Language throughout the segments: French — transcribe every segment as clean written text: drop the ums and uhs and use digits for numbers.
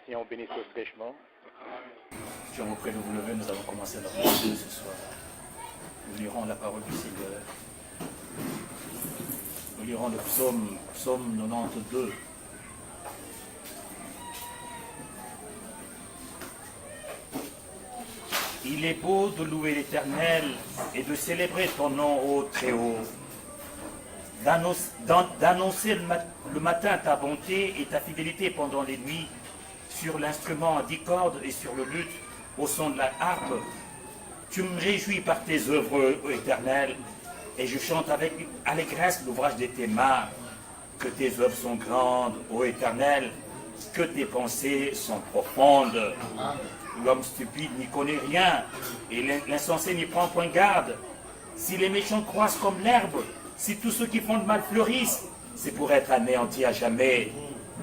Seigneur bénisse tout fraîchement. Je vous prie de vous lever, nous allons commencer notre prière ce soir. Nous lirons la parole du Seigneur. Nous lirons le psaume 92. Il est beau de louer l'Éternel et de célébrer ton nom, ô Très-Haut. D'annoncer le matin ta bonté et ta fidélité pendant les nuits, sur l'instrument à 10 cordes et sur le luth au son de la harpe. Tu me réjouis par tes œuvres, ô Éternel, et je chante avec allégresse l'ouvrage de tes mains. Que tes œuvres sont grandes, ô Éternel, que tes pensées sont profondes. L'homme stupide n'y connaît rien, et l'insensé n'y prend point garde. Si les méchants croissent comme l'herbe, si tous ceux qui font le mal fleurissent, c'est pour être anéantis à jamais.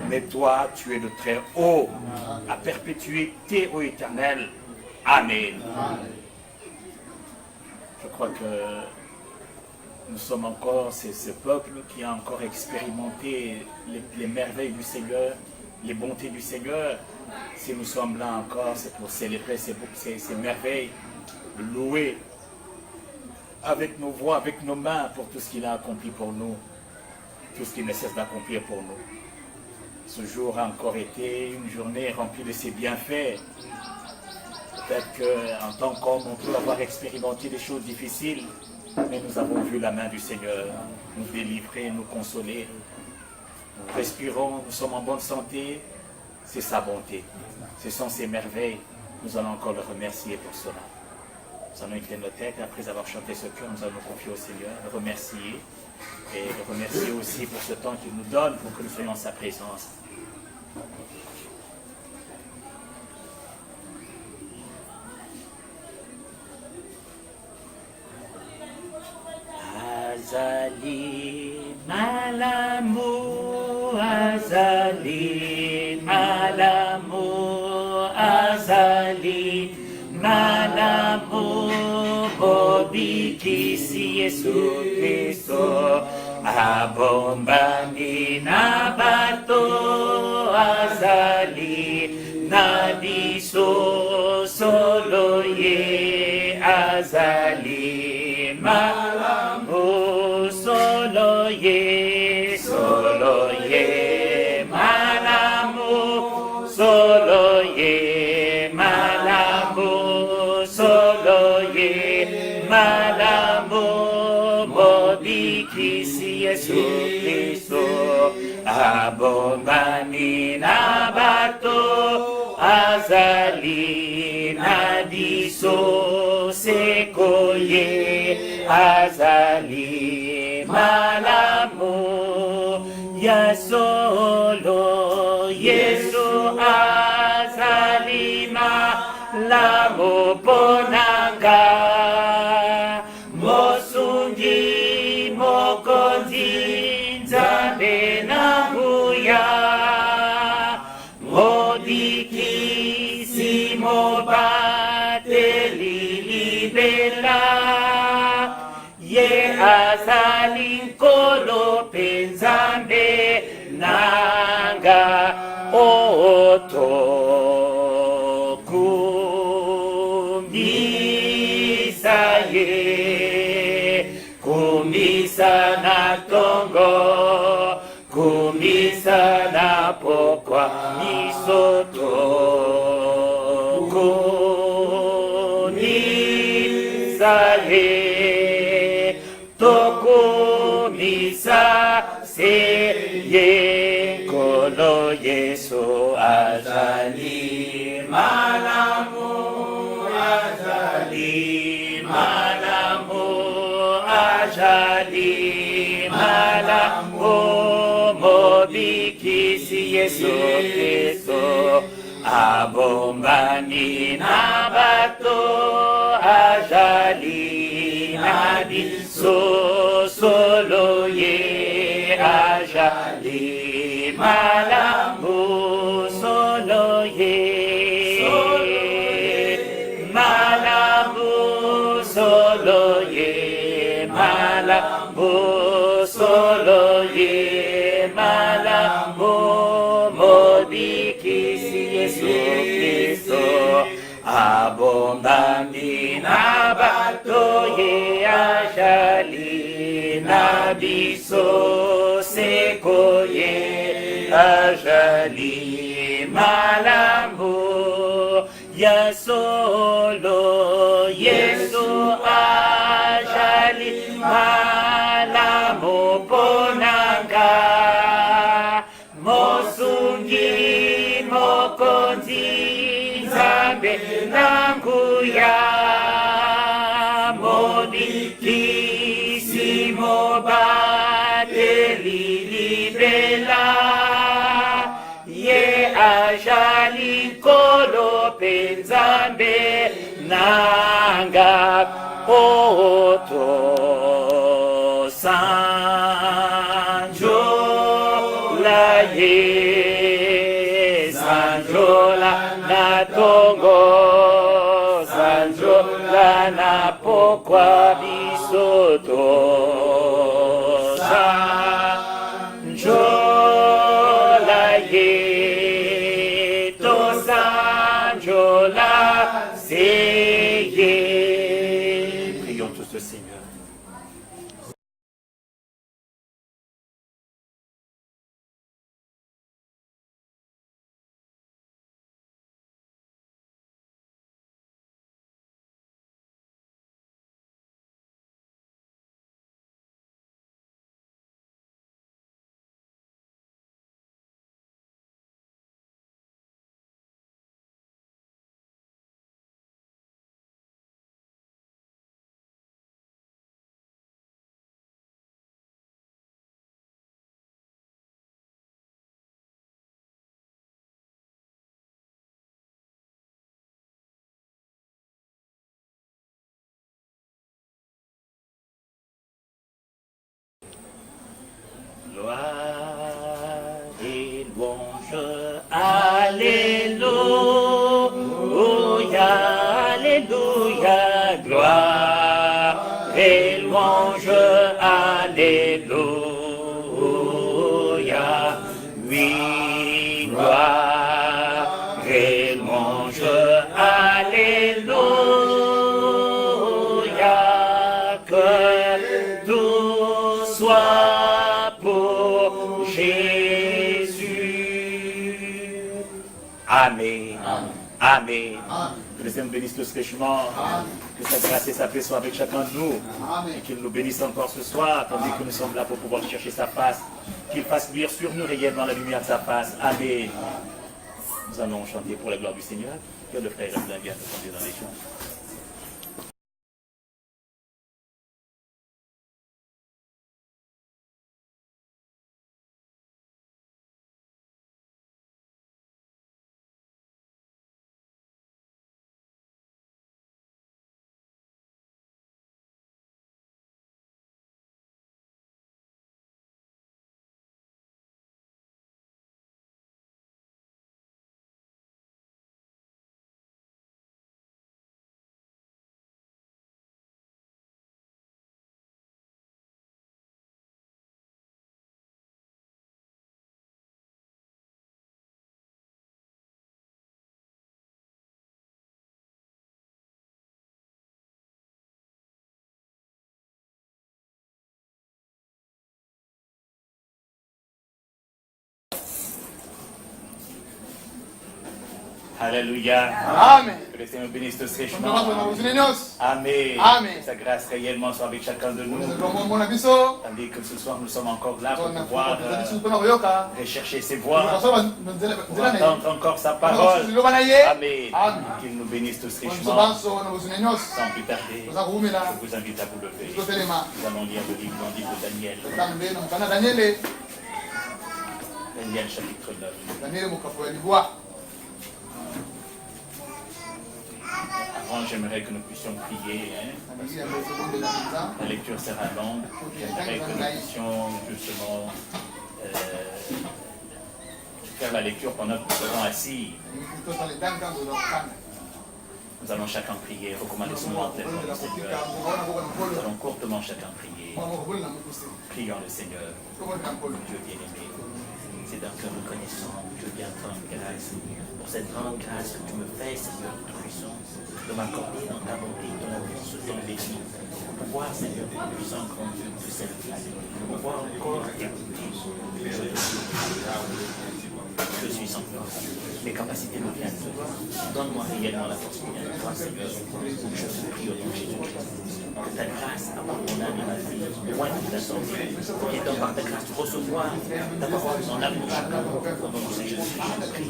Mais toi, tu es le très haut, à perpétuité, ô Éternel. Amen. Je crois que nous sommes encore ce peuple qui a encore expérimenté les merveilles du Seigneur, les bontés du Seigneur. Si nous sommes là encore, c'est pour célébrer ces merveilles, louer avec nos voix, avec nos mains pour tout ce qu'il a accompli pour nous, tout ce qu'il ne cesse d'accomplir pour nous. Ce jour a encore été une journée remplie de ses bienfaits. Peut-être qu'en tant qu'homme, on peut avoir expérimenté des choses difficiles, mais nous avons vu la main du Seigneur nous délivrer, nous consoler. Nous respirons, nous sommes en bonne santé, c'est sa bonté. Ce sont ses merveilles. Nous allons encore le remercier pour cela. Nous allons éclairer nos têtes et après avoir chanté ce chœur, nous allons nous confier au Seigneur, le remercier et le remercier aussi pour ce temps qu'il nous donne pour que nous soyons en sa présence. Azali malamu, azali malamu, azali malamu, bobikisi Yesu Kristo, abombani na bato, azali nadiso solo ye, azali malamu solo ye, malamu solo ye, malamu solo ye, malamu mobikisi Yesu Kristo, abombani na bato, azali nadiso sekoye, azali malamu ya solo Yesu, azali malamu ponanga, mosungi mokonzi nzambe na nguya, modikisi mobateli libela, ye azali nkolo penzambe nanga, oto kumisa ye, kumisa na tongo, kumisa na pokwa misoto, kumisa ye, tokumisa se ye, kolo Yesu azali malamu, azali malamu, azali malamu, mobikisi Yesu Kristo, abombani na bato, azali nadiso solo ye, azali malamu solo ye, malamu solo ye, malamu solo ye, malamu mobikisi Abombambi na bato ye ajali na biso seko ye ajali malamu ya solo Yesu ajali malamu ponanga mosungi mokonzi nzambe nanguya mobikisi mobateli libela ye ajali kolo penzambe nanga oto sanjo la ye sanjo la na tongo sanjo la na pokwa bisoto sanjo la ye to sanjo la seye. Prions tous le Seigneur. Gloire et louange, Alléluia, Alléluia, gloire et louange, Alléluia, oui, gloire et louange, Alléluia, que tout soit pour Jésus. Amen. Amen. Que le Seigneur bénisse tous richement. Que sa grâce et sa paix soient avec chacun de nous. Et qu'il nous bénisse encore ce soir, tandis que nous sommes là pour pouvoir chercher sa face. Qu'il fasse luire sur nous réellement la lumière de sa face. Amen. Nous allons chanter pour la gloire du Seigneur. Que le frère Blin vienne nous conduire dans les chants. Alléluia. Amen. Que le Seigneur bénisse tous richement. Amen. Amen. Sa grâce réellement soit avec chacun de nous. Tandis que ce soir nous sommes encore là pour pouvoir rechercher ses voix, pour entendre encore sa parole. Amen. Qu'il nous bénisse tous richement. Sans plus tarder, je vous invite à vous lever. Nous allons lire le livre de Daniel. Daniel chapitre 9. Avant, j'aimerais que nous puissions prier. La lecture sera longue. J'aimerais que nous puissions justement faire la lecture pendant que nous serons assis. Nous allons chacun prier, recommander son nom pleinement au Seigneur. Nous allons courtement chacun prier. Prions le Seigneur, Dieu bien-aimé. C'est un cœur reconnaissant. Je viens te rendre grâce pour cette grande grâce que tu me fais, Seigneur Tout-Puissant, de m'accorder dans ta bonté, ton amour, ce temps béni, pour pouvoir, Seigneur Tout-Puissant, grand Dieu, te servir, pour pouvoir encore t'écouter. Je suis sans force. Mes capacités me viennent de toi. Donne-moi réellement la force qui vient de toi, Seigneur. Je te prie au nom de Jésus-Christ. Que ta grâce apporte mon âme et ma vie, loin de ta santé. Et donne par ta grâce recevoir ta parole en amour chacun. Au nom de Jésus, je te prie.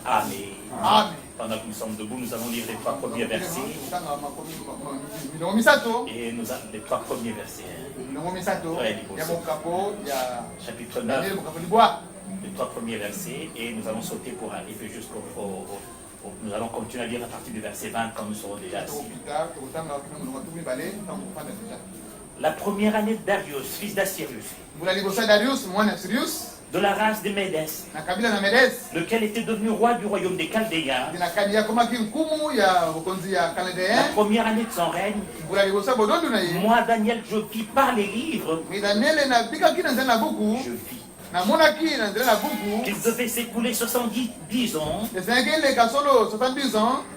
Amen. Amen. Pendant que nous sommes debout, nous allons lire les 3 premiers versets. Et nous avons les 3 premiers versets. Chapitre 9. Les 3 premiers versets. Et nous allons sauter pour arriver jusqu'au... Nous allons continuer à lire à partir du verset 20 quand nous serons déjà assis. La première année de Darius, fils d'Assyrus, de la race des Médès, lequel était devenu roi du royaume des Chaldéens, la première année de son règne, moi, Daniel, je vis par les livres, je vis qu'il devait s'écouler 70 ans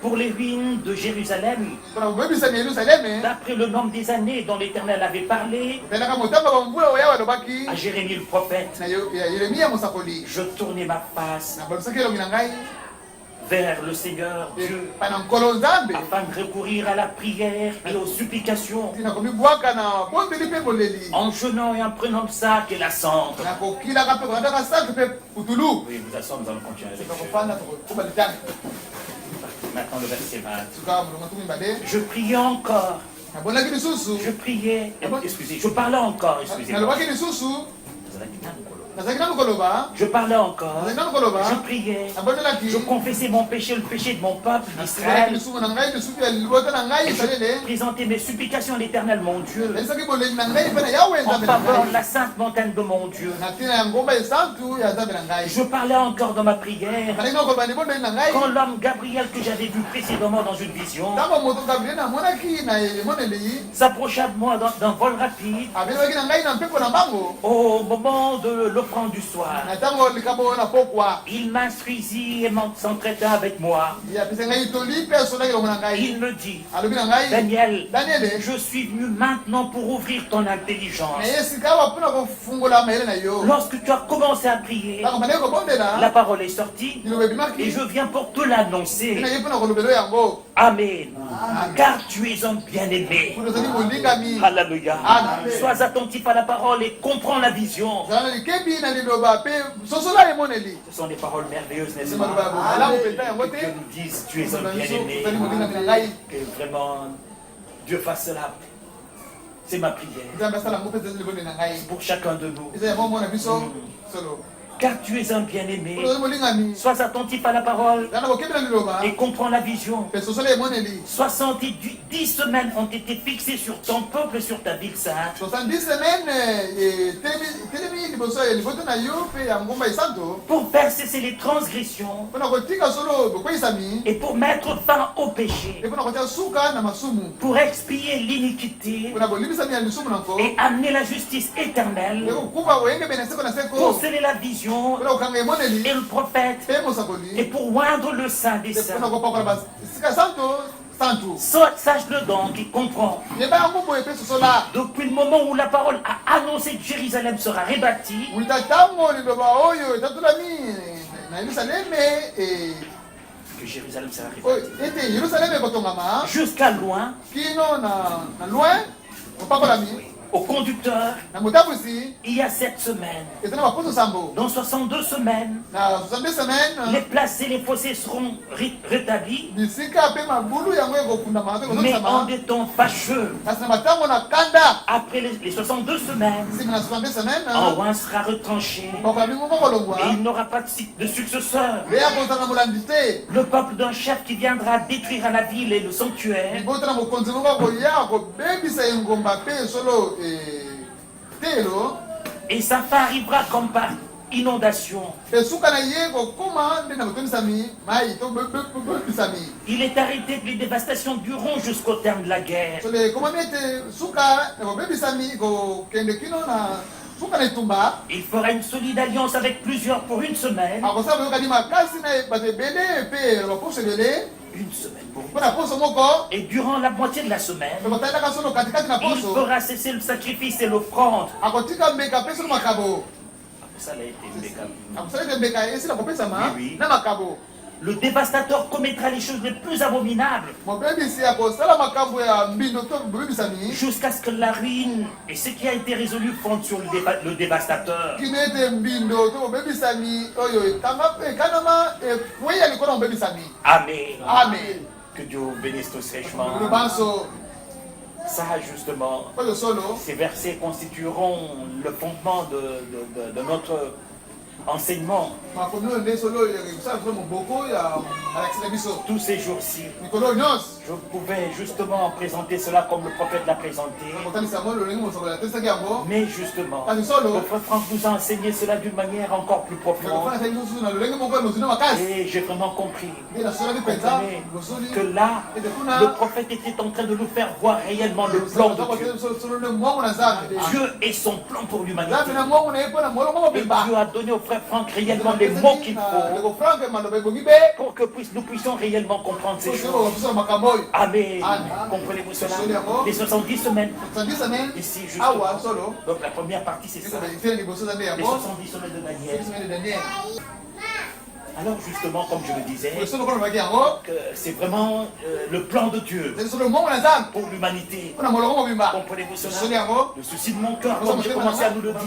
pour les ruines de Jérusalem, d'après le nombre des années dont l'Éternel avait parlé à Jérémie le prophète. Je tournais ma face vers le Seigneur Dieu afin de recourir à la prière et aux supplications, en jeûnant et en prenant le sac et la cendre. Oui, nous assommes, nous allons continuer avec maintenant le verset 20. Je priais encore. Je priais. Excusez, je parlais encore. Excusez-moi. Je parlais encore, je priais, je confessais mon péché, le péché de mon peuple d'Israël, et je présentais mes supplications à l'Éternel mon Dieu, en faveur de la sainte montagne de mon Dieu. Je parlais encore dans ma prière, quand l'homme Gabriel que j'avais vu précédemment dans une vision s'approcha de moi d'un vol rapide au moment de l'offrande du soir. Il m'instruisit et s'entraita avec moi. Il me dit, Daniel, je suis venu maintenant pour ouvrir ton intelligence. Lorsque tu as commencé à prier, la parole est sortie et je viens pour te l'annoncer. Amen. Car tu es un bien-aimé. Alléluia. Sois attentif à la parole et comprends la vision. Ce sont des paroles merveilleuses, n'est-ce pas? Que Dieu nous dise, tu es un bien-aimé. Que vraiment Dieu fasse cela. C'est ma prière. Pour chacun de nous. Car tu es un bien-aimé. Sois attentif à la parole et comprends la vision. 70 semaines ont été fixées sur ton peuple et sur ta ville sainte. 70 semaines pour faire cesser les transgressions et pour mettre fin au péché, pour expier l'iniquité et amener la justice éternelle, pour sceller la vision et le prophète et pour oindre le saint des saints. Sache-le donc et comprends. Depuis le moment où la parole a annoncé que Jérusalem sera rebâtie, que Jérusalem sera rebâtie jusqu'à loin, au conducteur, il y a 7 semaines. Dans 62 semaines, les places et les fossés seront rétablis. Mais en des temps fâcheux, après les 62 semaines, un roi sera retranché et il n'aura pas de successeur. Le peuple d'un chef qui viendra détruire la ville et le sanctuaire Et sa fin arrivera comme par inondation. Il est arrêté que les dévastations dureront jusqu'au terme de la guerre. Il fera une solide alliance avec plusieurs pour une semaine. Une semaine pour et durant la moitié de la semaine, il fera cesser le sacrifice et l'offrande. Ça a été oui. Le dévastateur commettra les choses les plus abominables jusqu'à ce que la ruine et ce qui a été résolu fondent sur le dévastateur. Amen. Amen. Que Dieu bénisse tous richement. Ça, justement, ces versets constitueront le fondement de notre enseignement. Tous ces jours-ci, je pouvais justement présenter cela comme le prophète l'a présenté. Mais justement, le frère Franck nous a enseigné cela d'une manière encore plus profonde. Et j'ai vraiment compris que là, le prophète était en train de nous faire voir réellement le plan de Dieu. Dieu et son plan pour l'humanité. Et Dieu a donné au frère Franck réellement les mots qu'il faut pour que nous puissions réellement comprendre ces choses. Amen. Comprenez-vous cela? Les 70 semaines. Ici, justement. Donc la première partie, c'est ça. Les 70 semaines de Daniel. Alors justement, comme je le disais, c'est vraiment le plan de Dieu pour l'humanité. Comprenez-vous cela? Le souci de mon cœur, comme j'ai commencé à nous le dire,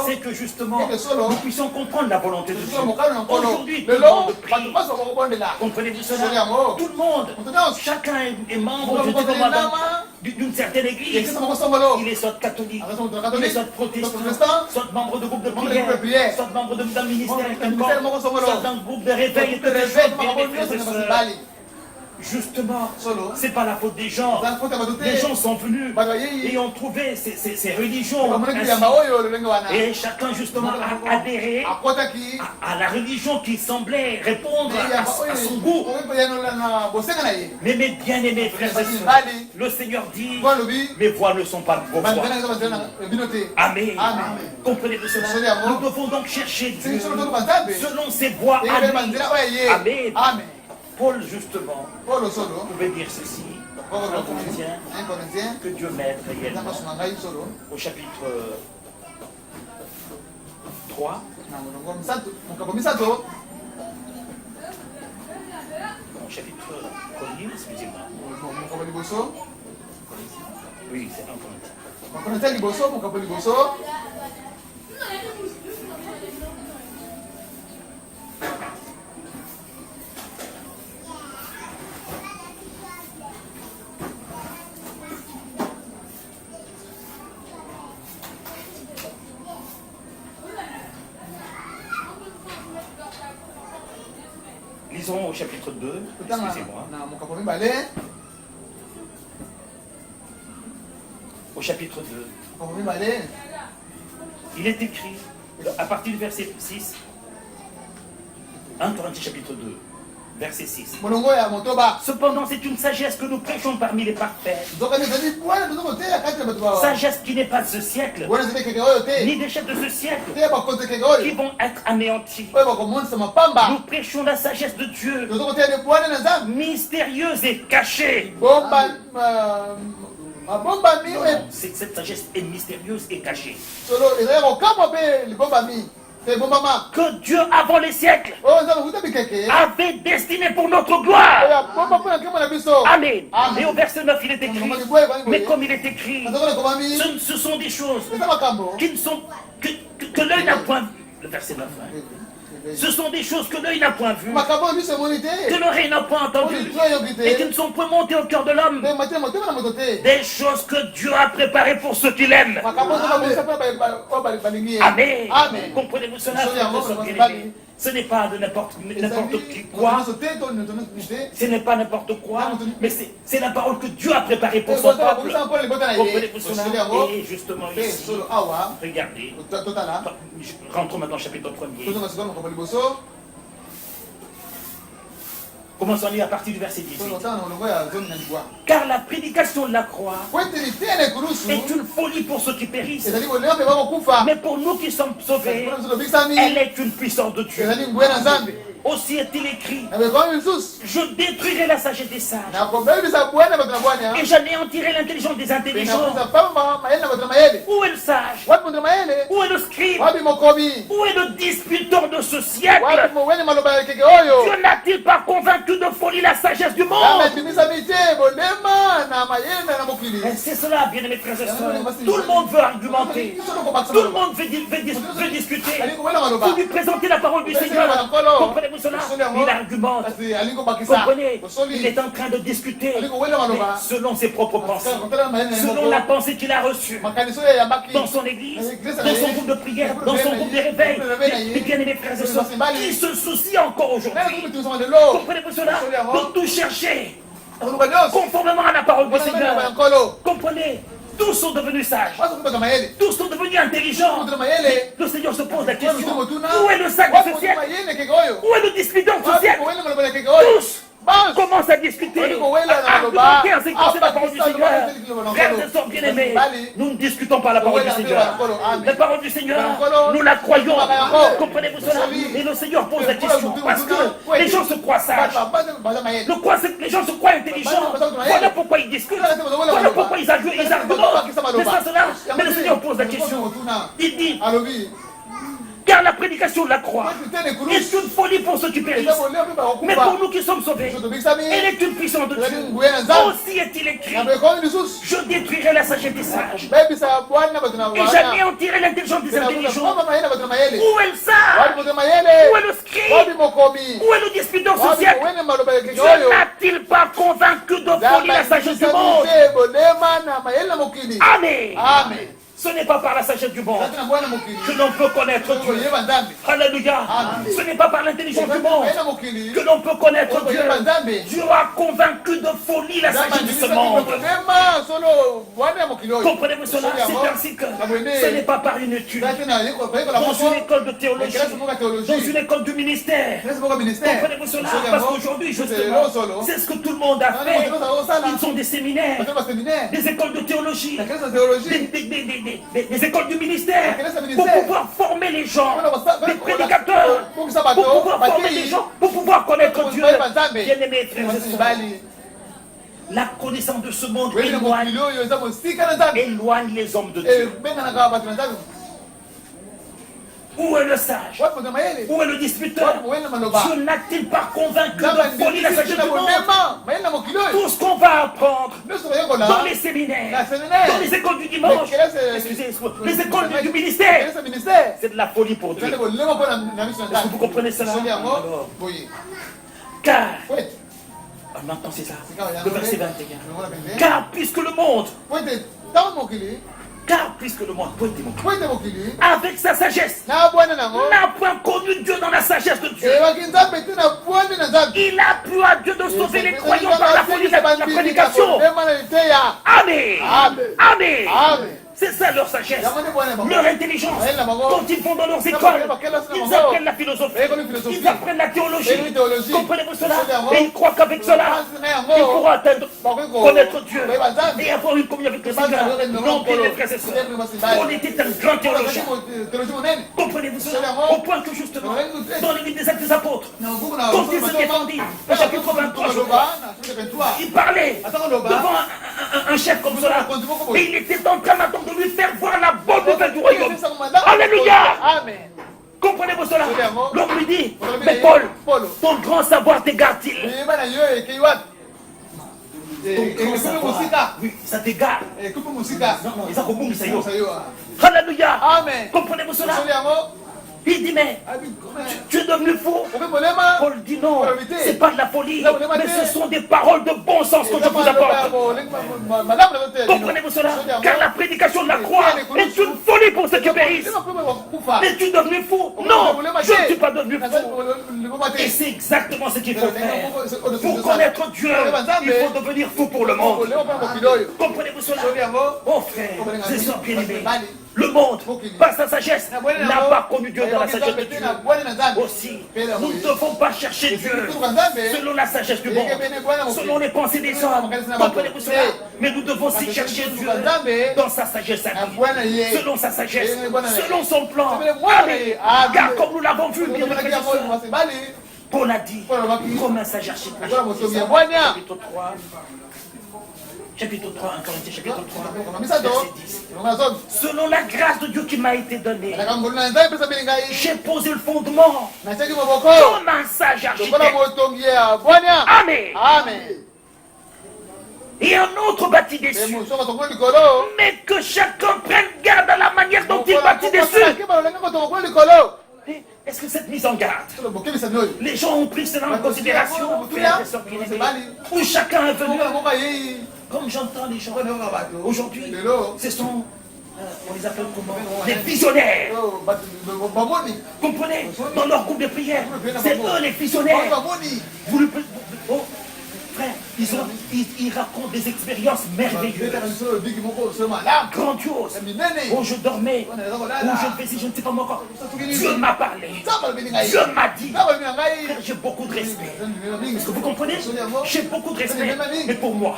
c'est que justement, nous puissions comprendre la volonté de Dieu. Aujourd'hui, tout le monde prie. Comprenez-vous cela? Tout le monde, chacun est membre d'une certaine église. Il est soit catholique, il est soit protestant, soit membre de groupe de prière, soit membre d'un ministère, soit d'un groupe de réveil et de réveil. Justement, c'est pas la faute des gens. Les gens sont venus et ont trouvé ces religions ainsi. Et chacun justement a adhéré à la religion qui semblait répondre à son goût. Mais mes bien-aimés frères et sœurs, le Seigneur dit, mes voies ne sont pas vos voies. Amen. Comprenez-vous cela? Nous devons donc chercher Dieu selon ses voies à lui. Amen. Paul, justement, pouvait dire ceci, un Corinthien, que Dieu m'aide réellement, au chapitre 3, au chapitre 1er, excusez-moi. Oui, c'est un Corinthien. Lisons au chapitre 2, excusez-moi. Au chapitre 2, il est écrit, à partir du verset 6, 1 Corinthiens chapitre 2, verset 6. Cependant, c'est une sagesse que nous prêchons parmi les parfaits. Sagesse qui n'est pas de ce siècle, ni des chefs de ce siècle, qui vont être anéantis. Nous prêchons la sagesse de Dieu, mystérieuse et cachée. Cette sagesse est mystérieuse et cachée. Que Dieu, avant les siècles, avait destiné pour notre gloire. Amen. Et au verset 9, il est écrit, mais comme il est écrit, ce sont des choses qui ne sont que l'œil n'a point vu. Le verset 9. Ce sont des choses que l'œil n'a point vues, que l'oreille n'a point entendues, et qui ne sont point montées au cœur de l'homme. Des choses que Dieu a préparées pour ceux qui l'aiment. Amen. Comprenez-vous cela? Ce n'est pas de n'importe quoi. Ce n'est pas n'importe quoi. Mais c'est la parole que Dieu a préparée pour son peuple. Comprenez-vous cela? Et justement ici, regardez. Rentrons maintenant au chapitre 1er. Commençons à lire à partir du verset 18. Car la prédication de la croix est une folie pour ceux qui périssent. Mais pour nous qui sommes sauvés, elle est une puissance de Dieu. Aussi est-il écrit, je détruirai la sagesse des sages et j'anéantirai l'intelligence des intelligents. Où est le sage? Où est le scribe? Où est le disputeur de ce siècle? Dieu n'a-t-il pas convaincu de folie la sagesse du monde? C'est cela, bien-aimés frères et sœurs. Tout le monde veut argumenter. Tout le monde veut discuter. Vous lui présenter la parole du Seigneur. Comprenez-vous cela? Il argumente. Comprenez? Il est en train de discuter selon ses propres pensées, selon la pensée qu'il a reçue dans son église, dans son groupe de prière, dans son groupe de réveil. Mais bien-aimés frères et sœurs, qui se soucie encore aujourd'hui? Comprenez-vous cela? De tout chercher conformément à la parole du Seigneur. Comprenez? Tous sont devenus sages. Tous sont devenus intelligents. Le Seigneur se pose la question. Où est le sage de ce siècle? Où est le disputeur de ce siècle? Tous commencent à discuter, à argumenter en ce qui concerne la parole du Seigneur. Frères et sœurs bien-aimés, nous ne discutons pas la parole du Seigneur. La parole du Seigneur, nous la croyons. Comprenez-vous cela? Et le Seigneur pose la question parce que les gens se croient sages. Les gens se croient intelligents. Voilà pourquoi ils discutent. Voilà pourquoi ils argumentent. C'est ça cela. Mais le Seigneur pose la question. Il dit, car la prédication de la croix est une folie pour ceux qui périssent. Mais pour nous qui sommes sauvés, elle est une puissance de Dieu. Aussi est-il écrit, je détruirai la sagesse des sages et j'anéantirai l'intelligence des intelligents. Où est le sage? Où est le scribe? Où est le disputeur social? Dieu n'a-t-il pas convaincu de folie la sagesse du monde? Amen. Amen. Ce n'est pas par la sagesse du monde que l'on peut connaître Dieu. Alléluia. Ce n'est pas par l'intelligence du monde que l'on peut connaître Dieu. Dieu a convaincu de folie la sagesse de ce monde. Comprenez-vous cela? C'est ainsi que ce n'est pas par une étude, dans une école de théologie, dans une école du ministère. Comprenez-vous cela? Parce qu'aujourd'hui, justement, c'est ce que tout le monde a fait. Ils ont des séminaires, des écoles de théologie, des écoles du ministère, pour pouvoir former les gens, des prédicateurs, pour pouvoir former les gens, pour pouvoir connaître Dieu. Bien-aimés frères et sœurs, la connaissance de ce monde éloigne les hommes de Dieu. Où est le sage? Où est le disputeur? Dieu n'a-t-il pas convaincu de folie la sagesse du monde? Tout ce qu'on va apprendre dans les séminaires, dans les écoles du dimanche, les écoles du ministère, c'est de la folie pour Dieu. Est-ce que vous comprenez cela? Car, on entend c'est ça, le verset 21. Car puisque le monde, avec sa sagesse, n'a point connu Dieu dans la sagesse de Dieu. Il a plu à Dieu de sauver les croyants par la folie de la prédication. Amen. Amen. C'est ça leur sagesse, leur intelligence. Quand ils vont dans leurs écoles, ils apprennent la philosophie, ils apprennent la théologie. Comprenez-vous cela? Et ils croient qu'avec cela, ils pourront connaître Dieu et avoir une communion avec le Seigneur. Non, bien les frères et sœurs, on était un grand théologien. Comprenez-vous cela? Au point que justement, dans les livres des Actes des Apôtres, quand ils se défendaient, au chapitre 23, je crois, il parlait devant un chef comme cela, et il était en train maintenant de lui faire voir la bonne nouvelle du royaume. Alléluia. Amen. Comprenez-vous cela? L'homme lui dit, mais Paul, ton grand savoir t'égare-t-il? Oui, ça t'égare. Non, ils ont compris ça. Alléluia. Amen. Comprenez-vous cela? Il dit, mais tu es devenu fou? Paul dit non, c'est pas de la folie, mais ce sont des paroles de bon sens que je vous apporte. Comprenez-vous cela? Car la prédication de la croix est une folie pour ceux qui périssent. Mais tu es devenu fou. Non, je ne suis pas devenu fou. Et c'est exactement ce qu'il faut faire. Pour connaître Dieu, il faut devenir fou pour le monde. Comprenez-vous cela? Oh frère, c'est ça bien aimé. Le monde, par sa sagesse, n'a pas connu Dieu dans la sagesse de Dieu. Aussi, nous ne devons pas chercher Dieu selon la sagesse du monde, selon les pensées des hommes. Comprenez-vous cela? Mais nous devons aussi chercher Dieu dans sa sagesse à lui, selon sa sagesse, selon son plan. Amen. Car comme nous l'avons vu, bien Paul a dit, comme un sage architecte. Chapitre 3. Chapitre 3, 1 Corinthiens, chapitre 3, verset 10. Selon la grâce de Dieu qui m'a été donnée, j'ai posé le fondement comme un sage architecte. Amen. Et un autre bâtit dessus. Mais que chacun prenne garde à la manière dont il bâtit dessus. Est-ce que cette mise en garde, les gens ont pris cela en considération, où chacun est venu, comme j'entends les gens aujourd'hui, ce sont, on les appelle comment, des visionnaires. Comprenez, dans leur groupe de prière, c'est eux les visionnaires. Frère, ils racontent des expériences merveilleuses, grandioses, où je dormais, où je faisais, je ne sais pas moi encore. Dieu m'a parlé, Dieu m'a dit. Frère, j'ai beaucoup de respect. Est-ce que vous comprenez? J'ai beaucoup de respect. Mais pour moi,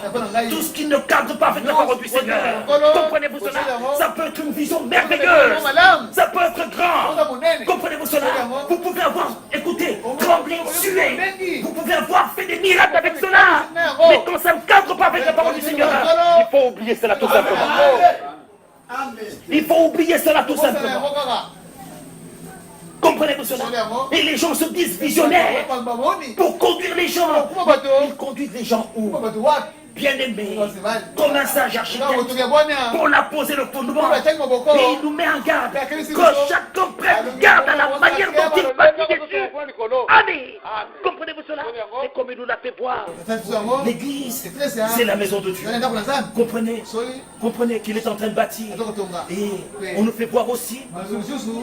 tout ce qui ne cadre pas avec la parole du Seigneur, comprenez-vous cela? Ça peut être une vision merveilleuse, ça peut être grand. Comprenez-vous cela? Vous pouvez avoir, écoutez, tremblé, sué. Vous pouvez avoir fait des miracles avec cela. Mais quand ça ne cadre pas avec la parole du Seigneur, il faut oublier cela tout simplement. Il faut oublier cela tout simplement. Comprenez-vous cela? Et les gens se disent visionnaires pour conduire les gens. Ils conduisent les gens où? Bien-aimé, comme un sage architecte, pour la poser le fondement. Et il nous met en garde que chacun prenne garde à la manière dont il bâtit dessus. Amen. Comprenez-vous cela? Et comme il nous l'a fait voir, l'église, c'est la maison de Dieu. Comprenez qu'il est en train de bâtir. Et on nous fait voir aussi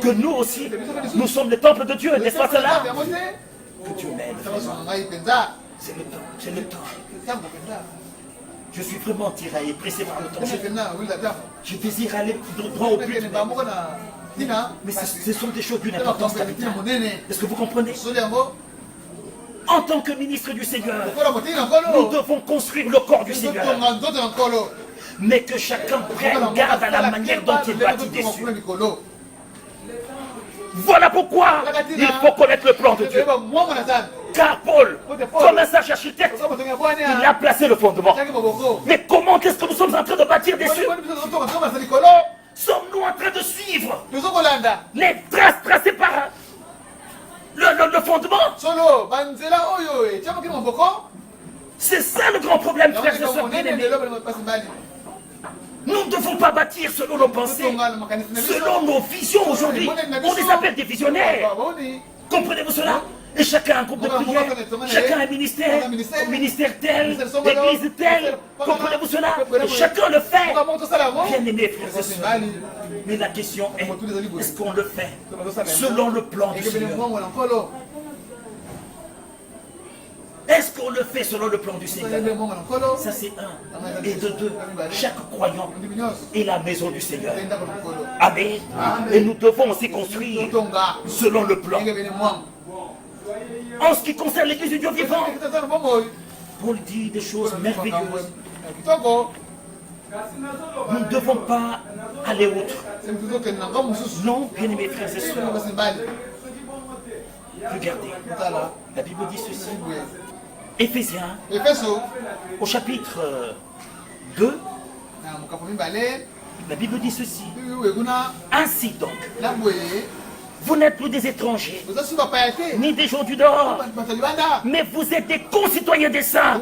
que nous aussi, nous sommes les temples de Dieu. N'est-ce pas cela? Que Dieu m'aime. C'est le temps. Je suis vraiment tiraillé, pressé par le temps. Je désire aller droit au but. Mais ce sont des choses d'une importance capitale. Est-ce que vous comprenez? En tant que ministre du Seigneur, nous devons construire le corps du Seigneur. Mais que chacun prenne garde à la manière dont il bâtit dessus. Voilà pourquoi il faut connaître le plan de Dieu. Car Paul, comme un sage architecte, il a placé le fondement. Mais comment est-ce que nous sommes en train de bâtir dessus? Sommes-nous en train de suivre les traces tracées par le fondement? C'est ça le grand problème, frères et sœurs bien-aimés. Nous ne devons pas bâtir selon nos pensées, selon nos visions aujourd'hui. On les appelle des visionnaires. Comprenez-vous cela? Et chacun a un groupe de prière, chacun a un ministère tel, l'église telle. Comprenez-vous cela? Et chacun le fait. Bien aimé, frères et sœurs. Mais la question est, est-ce qu'on le fait selon le plan du Seigneur? Est-ce qu'on le fait selon le plan du Seigneur? Ça c'est un. Et de deux, chaque croyant est la maison du Seigneur. Amen. Et nous devons aussi construire selon le plan. En ce qui concerne l'église du Dieu vivant, Paul dit des choses merveilleuses. Nous ne devons pas aller outre. Non, bien-aimés frères et sœurs. Regardez, la Bible dit ceci. Éphésiens, au chapitre 2, la Bible dit ceci. Ainsi donc, vous n'êtes plus des étrangers, ni des gens du dehors, mais vous êtes des concitoyens des saints,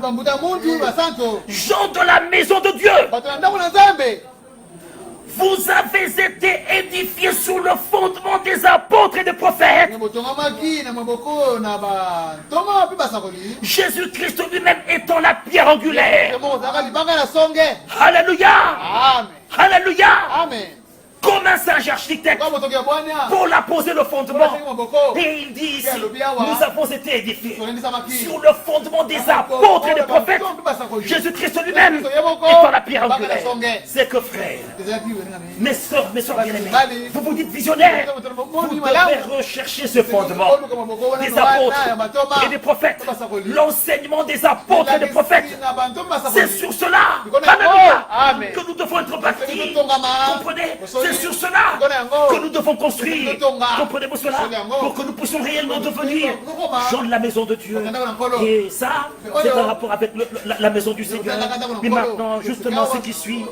gens de la maison de Dieu. Vous avez été édifiés sous le fondement des apôtres et des prophètes. Jésus-Christ lui-même étant la pierre angulaire. Alléluia. Amen. Alléluia. Amen. comme un sage architecte pour la poser le fondement. Et il dit ici, nous avons été édifiés sur le fondement des apôtres et des prophètes. Jésus-Christ lui-même étant la pierre angulaire. C'est que frère, mes soeurs bien-aimées, vous vous dites visionnaires, vous devez rechercher ce fondement des apôtres et des prophètes. L'enseignement des apôtres et des prophètes, c'est sur cela, alléluia, que nous devons être bâtis. Comprenez? C'est sur cela que nous devons construire. Comprenez-vous cela? Pour que nous puissions réellement devenir gens de la maison de Dieu. Et ça, c'est en rapport avec la maison du Seigneur. Mais maintenant, justement, ce qui suit,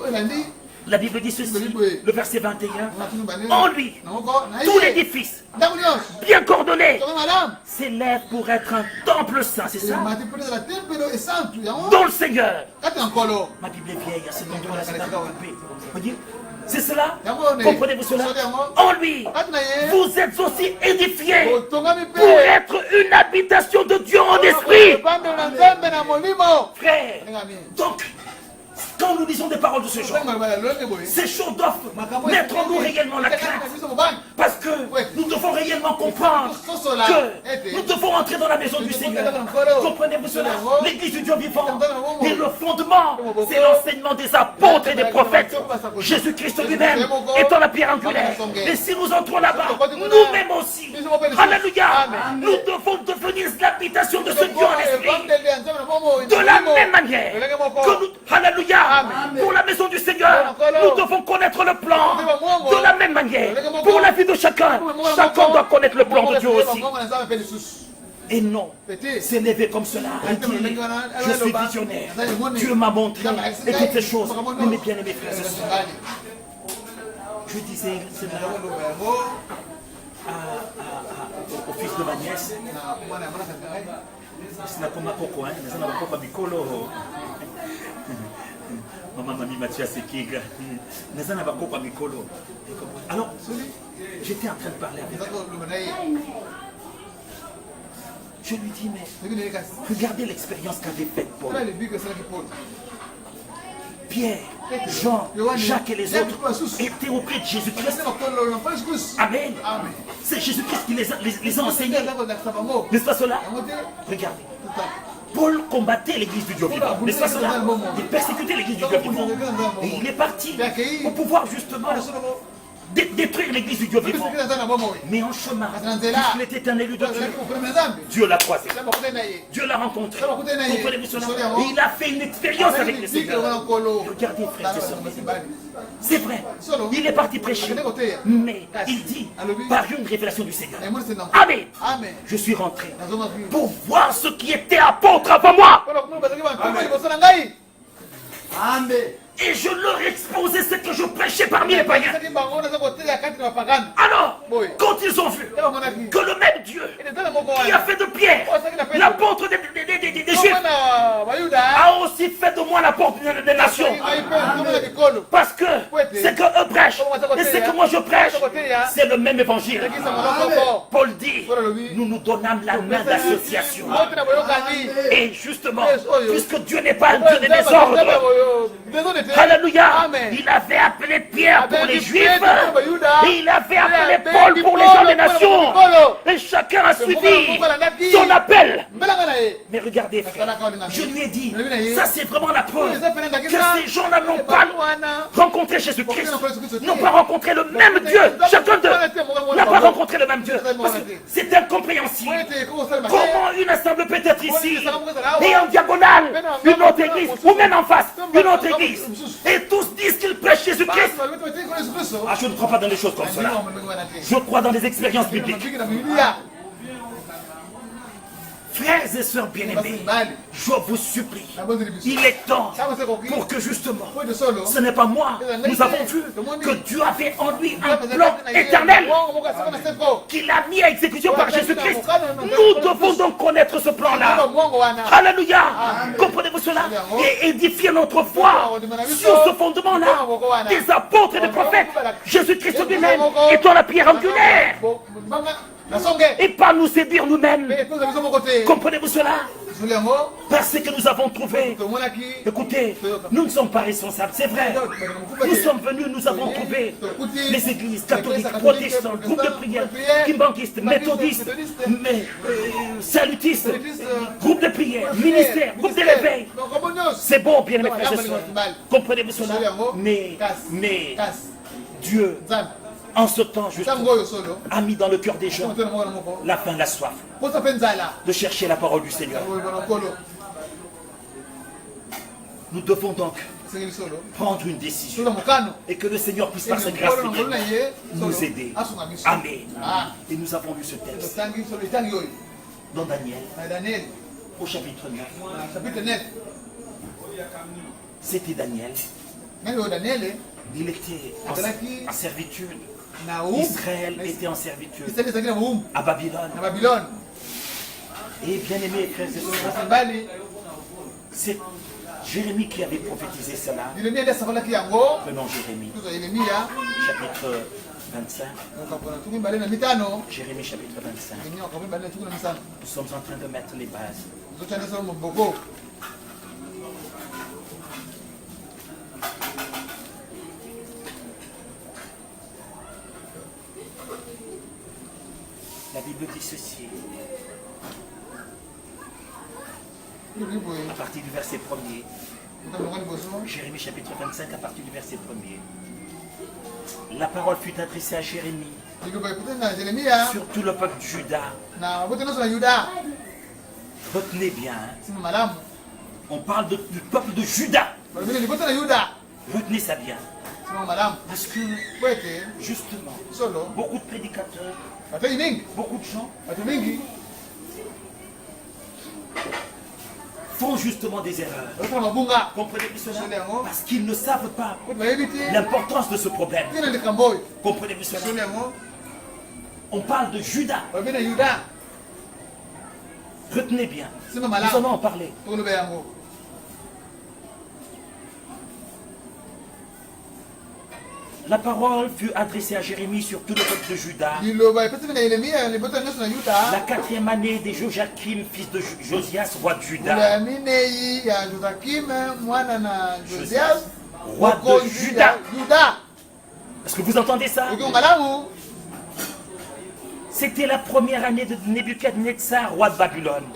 la Bible dit ceci, le verset 21. En lui, tout l'édifice, bien coordonné, s'élève pour être un temple saint, c'est ça? Dans le Seigneur. Ma Bible est vieille, à cet endroit-là, c'est un peu coupé. Voyez? C'est cela? Comprenez-vous cela? En lui, vous êtes aussi édifiés pour être une habitation de Dieu en esprit. Frère, donc, quand nous lisons des paroles de ce genre, ces choses doivent mettre en nous réellement la crainte. Parce que nous devons réellement comprendre que nous devons entrer dans la maison du Seigneur. Comprenez-vous cela? L'église du Dieu vivant. Et le fondement, c'est l'enseignement des apôtres et des prophètes. Jésus-Christ lui-même étant la pierre angulaire. Et si nous entrons là-bas, nous-mêmes aussi, alléluia, nous devons devenir l'habitation de ce Dieu en esprit. De la même manière que nous, alléluia, pour la maison du Seigneur, nous devons connaître le plan. De la même manière, pour la vie de chacun, chacun doit connaître le plan de Dieu aussi. Et non, s'élever comme cela, je suis visionnaire, Dieu m'a montré, et toutes ces choses. Mais mes bien-aimés frères et sœurs, je disais cela au fils de ma nièce. Maman m'a mis Mathias Sekiga. Alors, j'étais en train de parler avec elle. Je lui dis, mais regardez l'expérience qu'avait faite Paul. Pierre, Jean, Jacques et les autres étaient auprès de Jésus-Christ. Amen. C'est Jésus-Christ qui les a enseignés. N'est-ce pas cela? Regardez. Paul combattait l'église du Dieu vivant. N'est-ce pas cela? Il persécutait l'église du Dieu vivant. Et il est parti pour pouvoir justement détruire l'église du Dieu vivant. Mais en chemin, puisqu'il était un élu de Dieu, Dieu l'a croisé. Dieu l'a rencontré. Comprenez-vous cela? Et il a fait une expérience avec le Seigneur. Regardez, frères et sœurs, c'est vrai, il est parti prêcher. Mais il dit, par une révélation du Seigneur, Amen, je suis rentré pour voir ce qui était apôtre avant moi. Amen. Et je leur exposais ce que je prêchais parmi les païens. Alors, quand ils ont vu que le même Dieu qui a fait de Pierre l'apôtre des Juifs a aussi fait de moi l'apôtre des nations. Parce que c'est que eux prêchent et c'est que moi je prêche, c'est le même évangile. Paul dit, nous nous donnâmes la main d'association. Et justement, puisque Dieu n'est pas un Dieu de désordre, alléluia, il avait appelé Pierre pour les Juifs et il avait appelé Paul pour les gens des nations. Et chacun a suivi son appel. Mais regardez, frère, je lui ai dit, ça c'est vraiment la preuve que ces gens-là n'ont pas rencontré Jésus-Christ, n'ont pas rencontré le même Dieu. Chacun d'eux n'a pas rencontré le même Dieu. Parce que c'est incompréhensible. Comment une assemblée peut être ici et en diagonale une autre église, ou même en face une autre église, et tous disent qu'ils prêchent Jésus-Christ? Ah, je ne crois pas dans les choses comme cela. Je crois dans les expériences bibliques. Frères et sœurs bien-aimés, je vous supplie, il est temps pour que justement, ce n'est pas moi, nous avons vu que Dieu avait en lui un plan éternel qu'il a mis à exécution par Jésus-Christ. Nous devons donc connaître ce plan-là. Alléluia. Comprenez-vous cela? Et édifier notre foi sur ce fondement-là des apôtres et des prophètes. Jésus-Christ lui-même étant la pierre angulaire. Et pas nous séduire nous-mêmes. Comprenez-vous cela? Parce que nous avons trouvé. Écoutez, nous ne sommes pas responsables, c'est vrai. Nous sommes venus, nous avons trouvé les églises catholiques, protestantes, groupes de prière, kimbankistes, méthodistes, salutistes, groupes de prière, ministères, groupes de réveil. C'est bon, bien mes frères et sœurs. Comprenez-vous cela? Mais Dieu, en ce temps, justement, a mis dans le cœur des gens la faim, la soif de chercher la parole du Seigneur. Nous devons donc prendre une décision et que le Seigneur puisse par sa grâce nous aider. Amen. Et nous avons lu ce texte dans Daniel au chapitre 9. C'était Daniel. Il était en servitude. Israël était en servitude à Babylone. Et bien aimé, frères et sœurs, c'est Jérémie qui avait prophétisé cela. Prenons Jérémie, chapitre 25. Jérémie, chapitre 25. Nous sommes en train de mettre les bases. La Bible dit ceci. À partir du verset 1er. Jérémie chapitre 25 à partir du verset 1er. La parole fut adressée à Jérémie sur tout le peuple de Juda. Retenez bien. On parle du peuple de Juda. Retenez ça bien. Parce que, justement, beaucoup de prédicateurs, beaucoup de gens font justement des erreurs. Comprenez-vous cela? Parce qu'ils ne savent pas l'importance de ce problème. Comprenez-vous cela? On parle de Juda. Retenez bien. Nous allons en parler. La parole fut adressée à Jérémie sur tout le peuple de Juda. La 4e année de Joachim, fils de Josias, roi de Juda. Roi de Juda. Est-ce que vous entendez ça? C'était la première année de Nebuchadnezzar, roi de Babylone.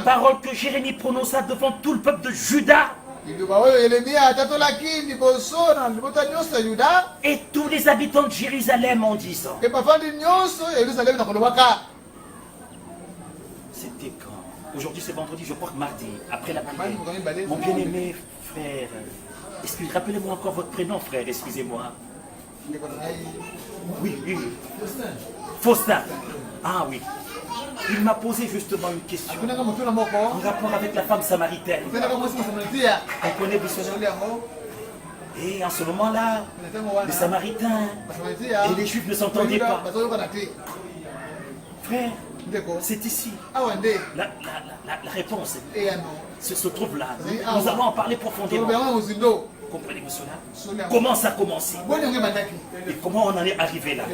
Parole que Jérémie prononça devant tout le peuple de Juda. Et tous les habitants de Jérusalem en disant. C'était quand? Aujourd'hui c'est vendredi, je crois que mardi, après la prière. Mon bien-aimé frère, rappelez-moi encore votre prénom frère, excusez-moi. Oui. Faustin. Ah oui. Il m'a posé justement une question en rapport avec la femme samaritaine. Comprenez-vous cela? Et en ce moment-là, les Samaritains et les Juifs ne s'entendaient pas. Frère, c'est ici. La réponse se trouve là. Nous allons en parler profondément. Comprenez-vous cela? Comment ça a commencé? Et comment on en est arrivé là?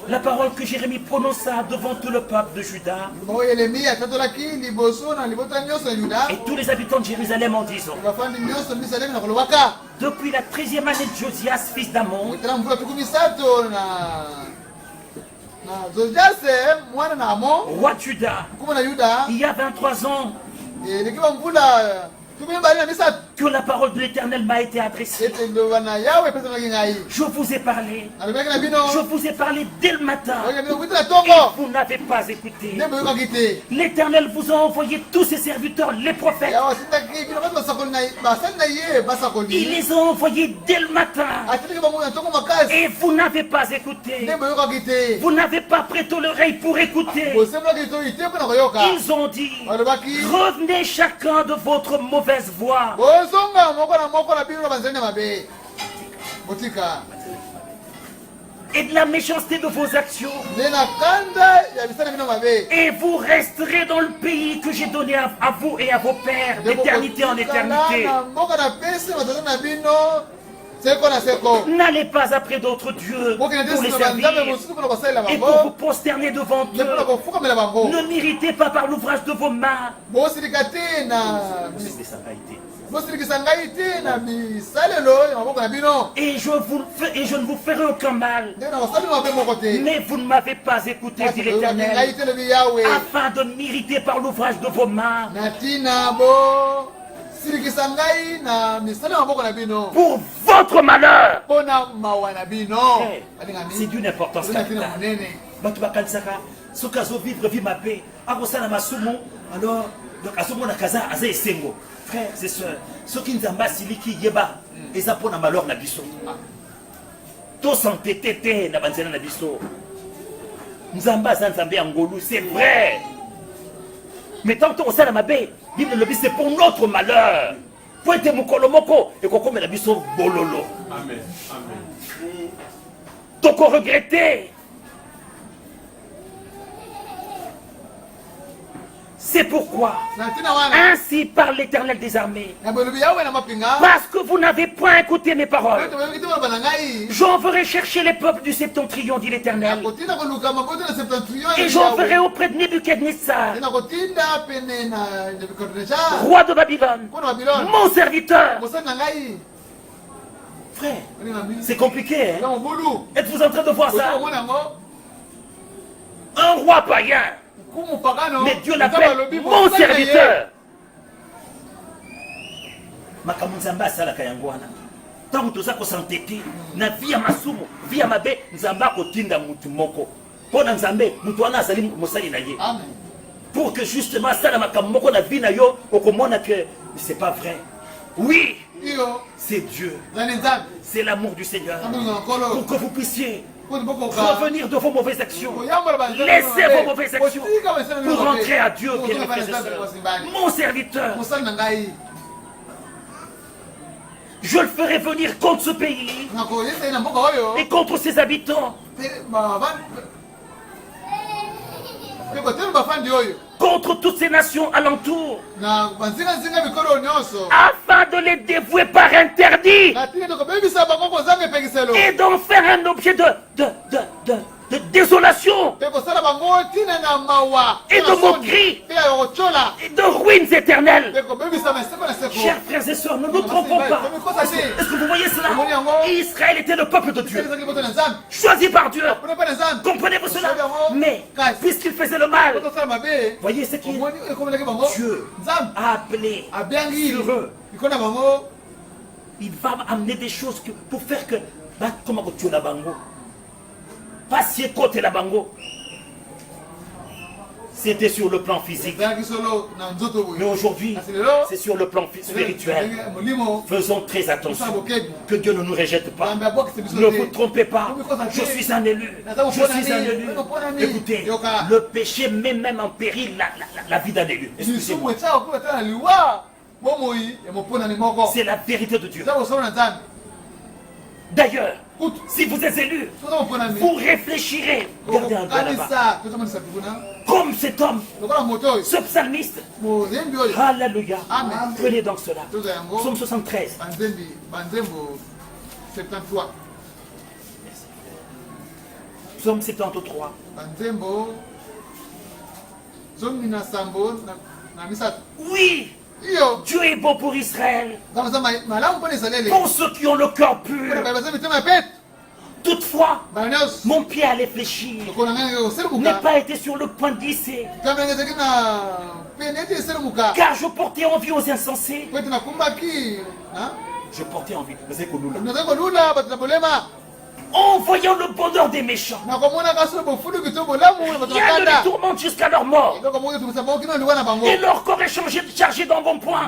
La parole que Jérémie prononça devant tout le peuple de Juda et tous les habitants de Jérusalem en disant. Depuis la 13e année de Josias, fils d'Amon, roi de Juda, il y a 23 ans, que la parole de l'Éternel m'a été adressée. Je vous ai parlé. Je vous ai parlé dès le matin. Et vous n'avez pas écouté. L'Éternel vous a envoyé tous ses serviteurs, les prophètes. Il les a envoyés dès le matin. Et vous n'avez pas écouté. Vous n'avez pas prêté l'oreille pour écouter. Ils ont dit, revenez chacun de votre mauvaise voie. Et de la méchanceté de vos actions. Et vous resterez dans le pays que j'ai donné à vous et à vos pères, d'éternité en éternité. N'allez pas après d'autres dieux pour les servir et pour vous prosterner devant eux. Ne m'irritez pas par l'ouvrage de vos mains. Et je ne vous ferai aucun mal. Mais vous ne m'avez pas écouté, dit l'Éternel, afin de m'irriter par l'ouvrage de vos mains. Pour votre malheur. C'est d'une importance capitale. Alors, frères et sœurs, ceux qui nous ont siliki yeba, ils ont pour malheur na biso. Tous s'entêter na banzela na biso. Nzamba zanzambe angolu, c'est vrai. Mais tant qu'on sait la mabé, Bible le dit c'est pour notre malheur. Pointe mukolomoko et qu'on comme la biso bololo. Amen. Amen. Donc on regrettait. C'est pourquoi, ainsi parle l'Éternel des armées, parce que vous n'avez point écouté mes paroles, j'enverrai chercher les peuples du septentrion, dit l'Éternel, et j'enverrai auprès de Nebuchadnezzar, roi de Babylone, mon serviteur. Frère, c'est compliqué, hein? Êtes-vous en train de voir ça? Un roi païen. Mais Dieu l'appelle mon serviteur. Makamunzamba sala kayangwana. Tant que ça s'entêter, na via masumo, via mabe, nzamba kotinda mutu moko. Pona nzambe, mutu ana sali mosali na ye. Amen. Pour que justement ça la makamoko na vie na yo, okomona que c'est pas vrai. Oui, c'est Dieu. C'est l'amour du Seigneur. Pour que vous puissiez revenir de vos mauvaises actions. Laissez vos mauvaises actions pour rentrer à Dieu, bien-aimés frères et sœurs. Mon serviteur, je le ferai venir contre ce pays et contre ses habitants, contre toutes ces nations alentours, afin de les dévouer par interdit et d'en faire un objet de désolation et de moquerie et de ruines éternelles. Chers frères et sœurs, ne nous trompons pas. Est-ce que vous voyez cela? Israël était le peuple de Dieu, choisi par Dieu. Comprenez-vous cela? Mais puisqu'il faisait le mal, voyez ce qu'il Dieu a appelé sur eux. Il va amener des choses pour faire que comment tu la bango. Passer côté la bango. C'était sur le plan physique. Mais aujourd'hui, c'est sur le plan spirituel. Faisons très attention. Que Dieu ne nous rejette pas. Ne vous trompez pas. Je suis un élu. Je suis un élu. Écoutez, le péché met même en péril la vie d'un élu. Excusez-moi. C'est la vérité de Dieu. D'ailleurs, si vous êtes élu, vous réfléchirez. Regardez un peu là-bas. Comme cet homme, ce psalmiste. Alléluia. Prenez donc cela. Psaume 73. Psaume 73. Oui. Dieu est bon pour Israël, pour ceux qui ont le cœur pur. Toutefois, mon pied allait fléchir, n'a pas été sur le point de glisser, car je portais envie aux insensés. Je portais envie. En voyant le bonheur des méchants, il y a de les tourments jusqu'à leur mort. Et leur corps est chargé d'embonpoint.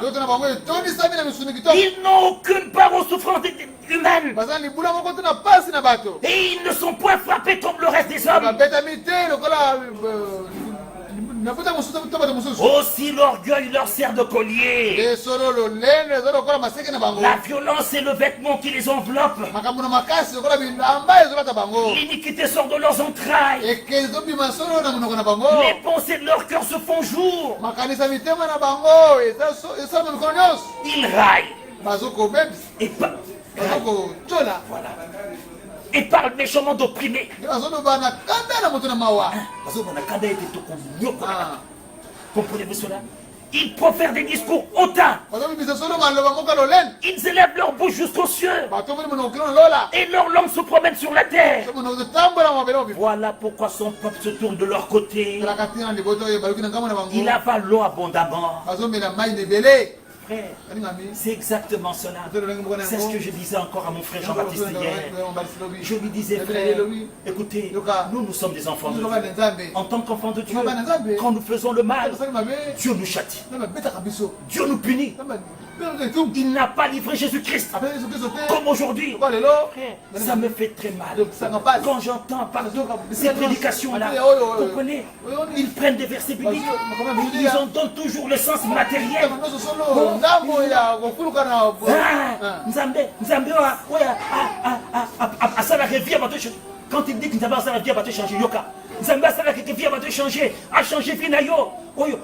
Ils n'ont aucune part aux souffrances humaines. Et ils ne sont point frappés comme le reste des hommes. Aussi l'orgueil leur sert de collier. La violence est le vêtement qui les enveloppe. L'iniquité sort de leurs entrailles. Les pensées de leur cœur se font jour. Ils raillent. Voilà. Et parle méchamment d'opprimés. Comprenez-vous cela? Ils profèrent des discours hautains. Ils élèvent leur bouche jusqu'aux cieux. Et leur langue se promène sur la terre. Voilà pourquoi son peuple se tourne de leur côté. Il avale l'eau abondamment. Frère, c'est exactement cela. C'est ce que je disais encore à mon frère Jean-Baptiste hier. Je lui disais, frère, écoutez, nous sommes des enfants de Dieu. En tant qu'enfants de Dieu, quand nous faisons le mal, Dieu nous châtie. Dieu nous punit. Il n'a pas livré Jésus-Christ comme aujourd'hui. Ça me fait très mal. Quand j'entends partout ces prédications-là, vous comprenez, ils prennent des versets bibliques, ils en donnent toujours le sens matériel. Quand il dit que Nzambe asala vie va changer yoka. Nzambe asala que vie va changer, a changé vie na yo. Oyo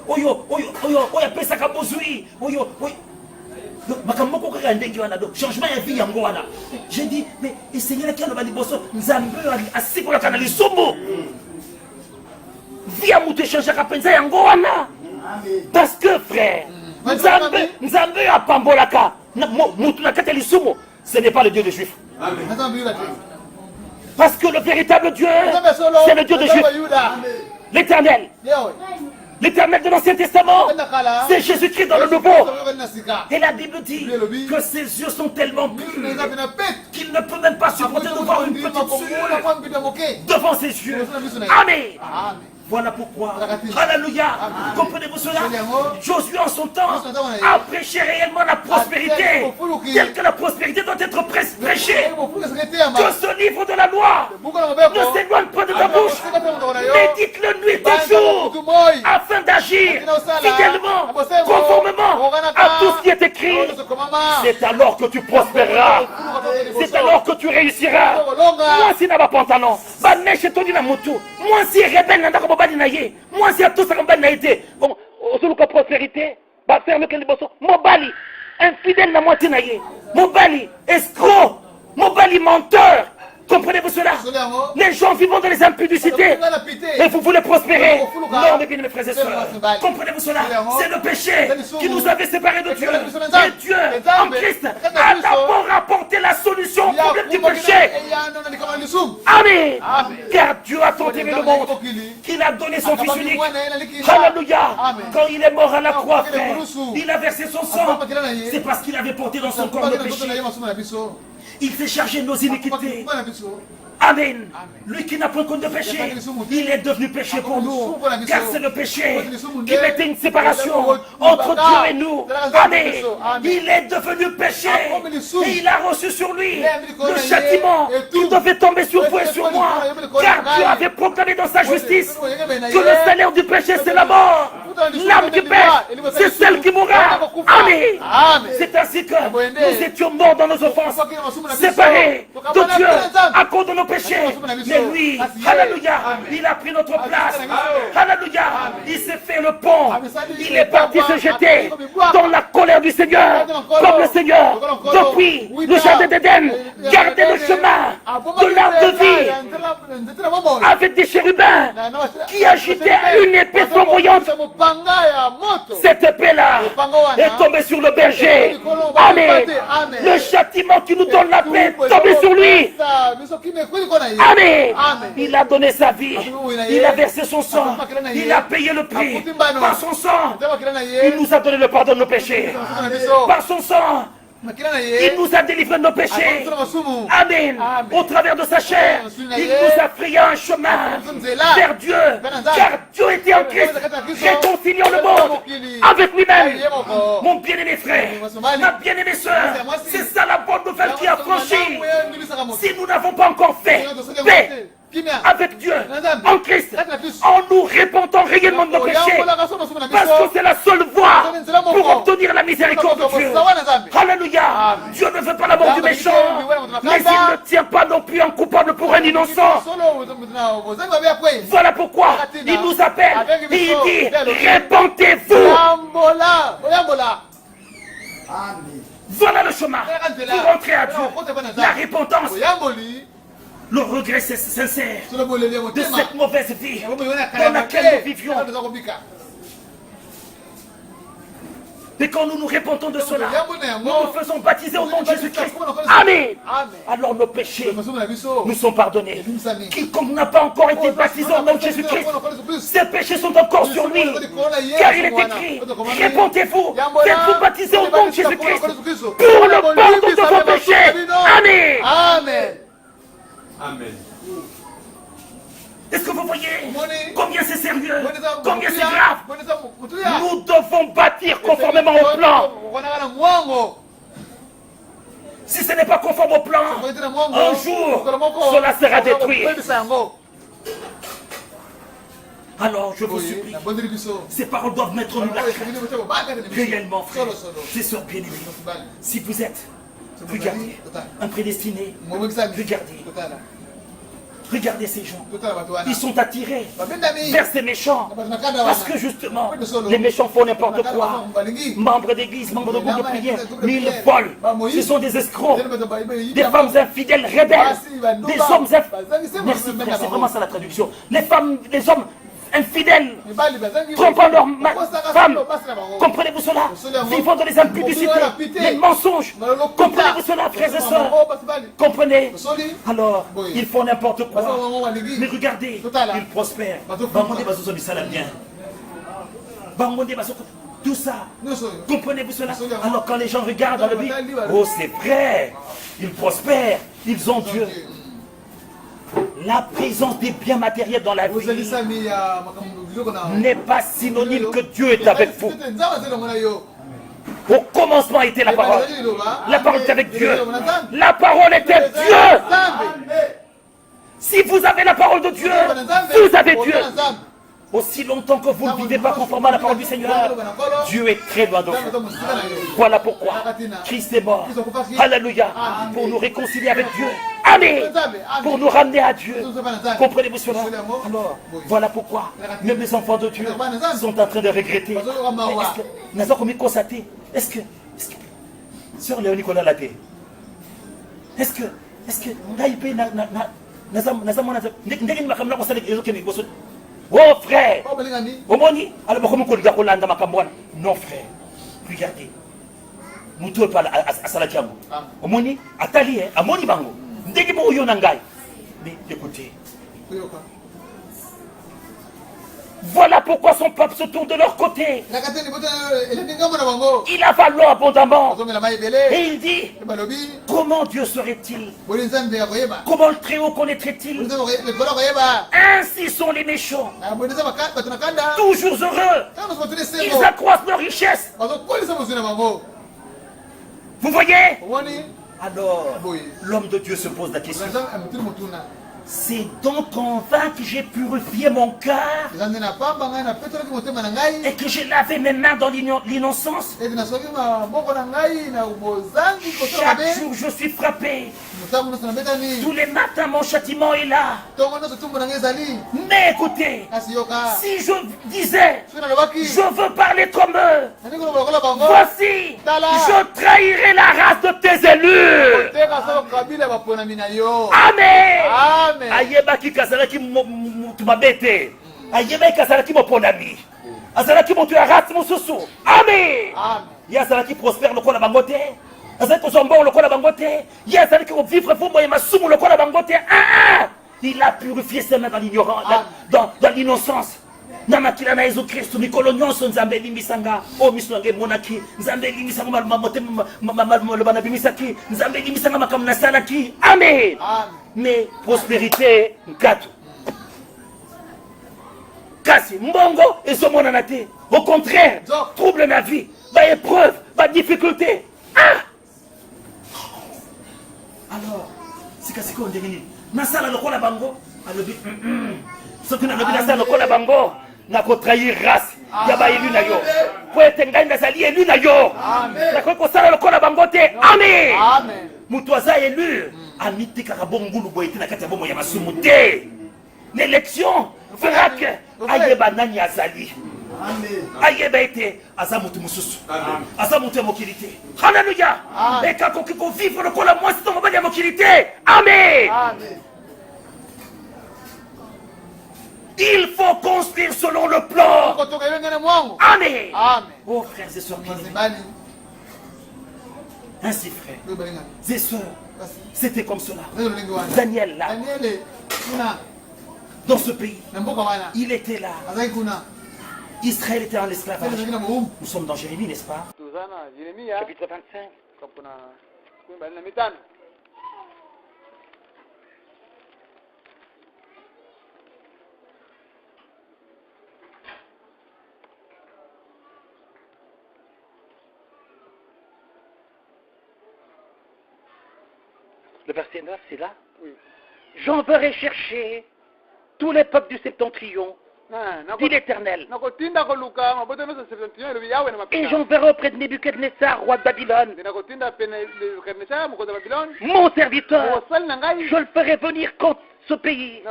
apesaka bozui. Oyo. Changement de vie yango wana. J'ai dit mais Seigneur qui a le baliboso Nzambe asikola kana lisombo. Vie a muté changer ka penza yango wana. Parce que frère, Nzambe a pambolaka. Mutu na kata lisomo, ce n'est pas le Dieu des Juifs. Parce que le véritable Dieu, c'est le Dieu des Juifs. L'Éternel. L'Éternel de l'Ancien Testament, c'est Jésus-Christ dans le Nouveau. Et la Bible dit que ses yeux sont tellement purs qu'il ne peut même pas supporter de voir une petite sueur devant ses yeux. Amen. Voilà pourquoi, alléluia, comprenez-vous cela? Josué en son temps a prêché réellement la prospérité, telle que la prospérité doit être prêchée. Que ce livre de la loi ne s'éloigne pas de ta bouche, médite-le nuit et jour, afin d'agir fidèlement, conformément à tout ce qui est écrit. C'est alors que tu prospéreras, c'est alors que tu réussiras. Moi si n'a pas pantalon, moi si rebelle n'a pas moi si à tout ça comme été bon au cas prospérité bah ferme que les bossons mobali infidèle na moitié naïe mobali escroc mobali menteur. Comprenez-vous cela? Les gens vivant dans les impudicités et vous voulez prospérer. Non, mes bien mes frères et sœurs, comprenez-vous cela? C'est le péché qui nous avait séparés de Dieu. Et Dieu, en Christ, a d'abord apporté la solution au problème du péché. Amen. Car Dieu a tant aimé le monde qu'il a donné son Fils unique. Alléluia. Quand il est mort à la croix, frère, il a versé son sang. C'est parce qu'il avait porté dans son corps le péché. Il s'est chargé de nos iniquités. Amen. Lui qui n'a point connu de péché, il est devenu péché pour nous. Car c'est le péché qui mettait une séparation entre Dieu et nous. Amen. Il est devenu péché et il a reçu sur lui le châtiment qui devait tomber sur vous et sur moi. Car Dieu avait proclamé dans sa justice que le salaire du péché c'est la mort. L'âme du Père, c'est celle qui mourra. Amen. C'est ainsi que nous étions morts dans nos offenses, séparés de Dieu à cause de nos péchés. Mais lui, alléluia, il a pris notre place. Alléluia, il s'est fait le pont. Il est parti se jeter dans la colère du Seigneur. Comme le Seigneur, depuis le jardin d'Éden, gardait le chemin de l'arbre de vie avec des chérubins qui agitaient une épée flamboyante. Cette épée-là est tombée sur le berger. Amen. Le châtiment qui nous donne la paix est tombé sur lui. Amen. Il a donné sa vie. Il a versé son sang. Il a payé le prix. Par son sang, il nous a donné le pardon de nos péchés. Par son sang, il nous a délivré de nos péchés. Amen. Au travers de sa chair, il nous a frayé un chemin vers Dieu. Car Dieu était en Christ, réconciliant le monde avec lui-même. Mon bien-aimé frère, ma bien-aimée soeur, c'est ça la bonne nouvelle qui a franchi. Si nous n'avons pas encore fait paix avec Dieu, en Christ, en nous répandant réellement de nos péchés, parce que c'est la seule voie pour obtenir la miséricorde de Dieu. Alléluia. Dieu ne veut pas la mort du méchant, mais il ne tient pas non plus un coupable pour un innocent. Voilà pourquoi il nous appelle et il dit, répentez-vous. Voilà le chemin pour rentrer à Dieu. La repentance, le regret sincère de cette mauvaise vie dans laquelle nous vivions. Et quand nous nous répentons de cela, nous nous faisons baptiser au nom de Jésus-Christ. Amen. Alors nos péchés nous sont pardonnés. Quiconque n'a pas encore été baptisé au nom de Jésus-Christ, ses péchés sont encore sur lui. Car il est écrit, répentez-vous, faites-vous baptiser au nom de Jésus-Christ pour le pardon de vos péchés. Amen. Amen. Amen. Est-ce que vous voyez combien c'est sérieux, combien c'est grave? Nous devons bâtir conformément au plan. Si ce n'est pas conforme au plan, un jour, cela sera détruit. Alors, je vous supplie, ces paroles doivent mettre en nous la crainte. Réellement, frère, c'est sûr, bien aimé. Si vous êtes, regardez, un prédestiné, regardez. Regardez ces gens, ils sont attirés vers ces méchants, parce que justement, les méchants font n'importe quoi. Membres d'église, membres de groupe de prière, mais ils volent. Ce sont des escrocs, des femmes infidèles, rebelles, des hommes infidèles. Merci frère, c'est vraiment ça la traduction. Les femmes, les hommes infidèles, trompant leurs femmes. Comprenez-vous cela? Vivant dans les impudicités, les mensonges. Comprenez-vous cela, frères et sœurs? Comprenez? Alors, ils font n'importe quoi. Mais regardez, ils prospèrent. Tout ça. Comprenez-vous cela? Alors quand les gens regardent dans le Bible, oh c'est vrai, ils prospèrent, ils ont Dieu. La présence des biens matériels dans la vie n'est pas synonyme que Dieu est avec vous. Au commencement était la parole. La parole était avec Dieu. La parole était Dieu. Si vous avez la parole de Dieu, vous avez Dieu. Aussi longtemps que vous ne vivez pas conformément à la parole du Seigneur, Dieu est très loin de vous. Voilà pourquoi Christ est mort. Alléluia. Pour nous réconcilier avec Dieu. Amen. Pour nous ramener à Dieu. Comprenez-vous cela? Alors, voilà pourquoi même les enfants de Dieu sont en train de regretter. Nous avons constaté. Est-ce que Sœur Léonie Kola l'a dit? Est-ce que oh frère, non frère, regardez. Mutu pas à Salatiamo. Omoni, Atali, Amoni Bango. Ndegi bo yonangai. Mais écoutez. Voilà pourquoi son peuple se tourne de leur côté. Il a valu abondamment. Et il dit, comment Dieu serait-il? Comment le Très-Haut connaîtrait-il? Ainsi sont les méchants. Toujours heureux. Ils accroissent leur richesse. Vous voyez? Alors, l'homme de Dieu se pose la question. C'est donc en vain que j'ai purifié mon cœur et que j'ai lavé mes mains dans l'innocence. Chaque jour je suis frappé. Tous les matins mon châtiment est là. Mais écoutez, si je disais je veux parler comme eux, voici, je trahirai la race de tes élus. Amen. Ayebaki kazalaki mabete. Ayebaki kazalaki moponami. Azalaki motu ya race mususu. Amen. Yazalaki prospère le kola bangote. Azalaki kozombo le kola bangote. Yazalaki vivre fumbo ya masumu le kola bangote. Il a purifié ses mains dans l'ignorance, dans l'innocence. Namakila na Yesu Kristo mikolo nyonso nzambe limisanga o miswange monaki nzambe limisanga malmote bana bimisaki nzambe limisanga makamna salaki. Amen. Mais prospérité nkatu kasi mbongo ezomona na te. Au contraire, trouble ma vie, ba épreuve, ba difficulté. Alors sikasiko ndengeni nasala lokola bango alobi soki nalobi nasala lokola bango nako trahir race ya ba élu na yo po ete ngai nazali élu na yo nakoki kosala lokola bango te. Amen. Mutu aza élu amitikaka bongulu boye te na kati ya bomo ya masumu te. L'élection fera que ayeba nani azali. ayeba ete aza motu mosusu aza motu ya mokili te. Haleluya. Ekakoki kovivre lokola mwasi to mobali ya mokili te. Amen. Il faut construire selon le plan. Amen. Oh frères et sœurs, ainsi frères et sœurs, c'était comme cela. Daniel là, dans ce pays, il était là. Israël était en esclavage. Nous sommes dans Jérémie, n'est-ce pas? Chapitre 25. Le verset 9, c'est là. Oui. J'enverrai chercher tous les peuples du septentrion, dit l'Éternel. Et j'enverrai auprès de Nebuchadnezzar, roi de Babylone, mon serviteur. Je le ferai venir contre ce pays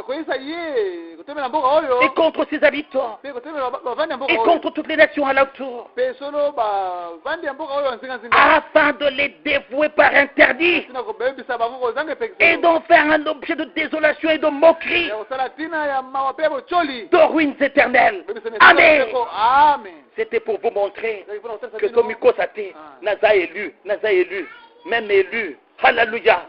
et contre ses habitants et contre toutes les nations alentour, afin de les dévouer par interdit et d'en faire un objet de désolation et de moquerie, de ruines éternelles. Amen. C'était pour vous montrer que Tomiko Sate, Naza élu, même élu. Hallelujah.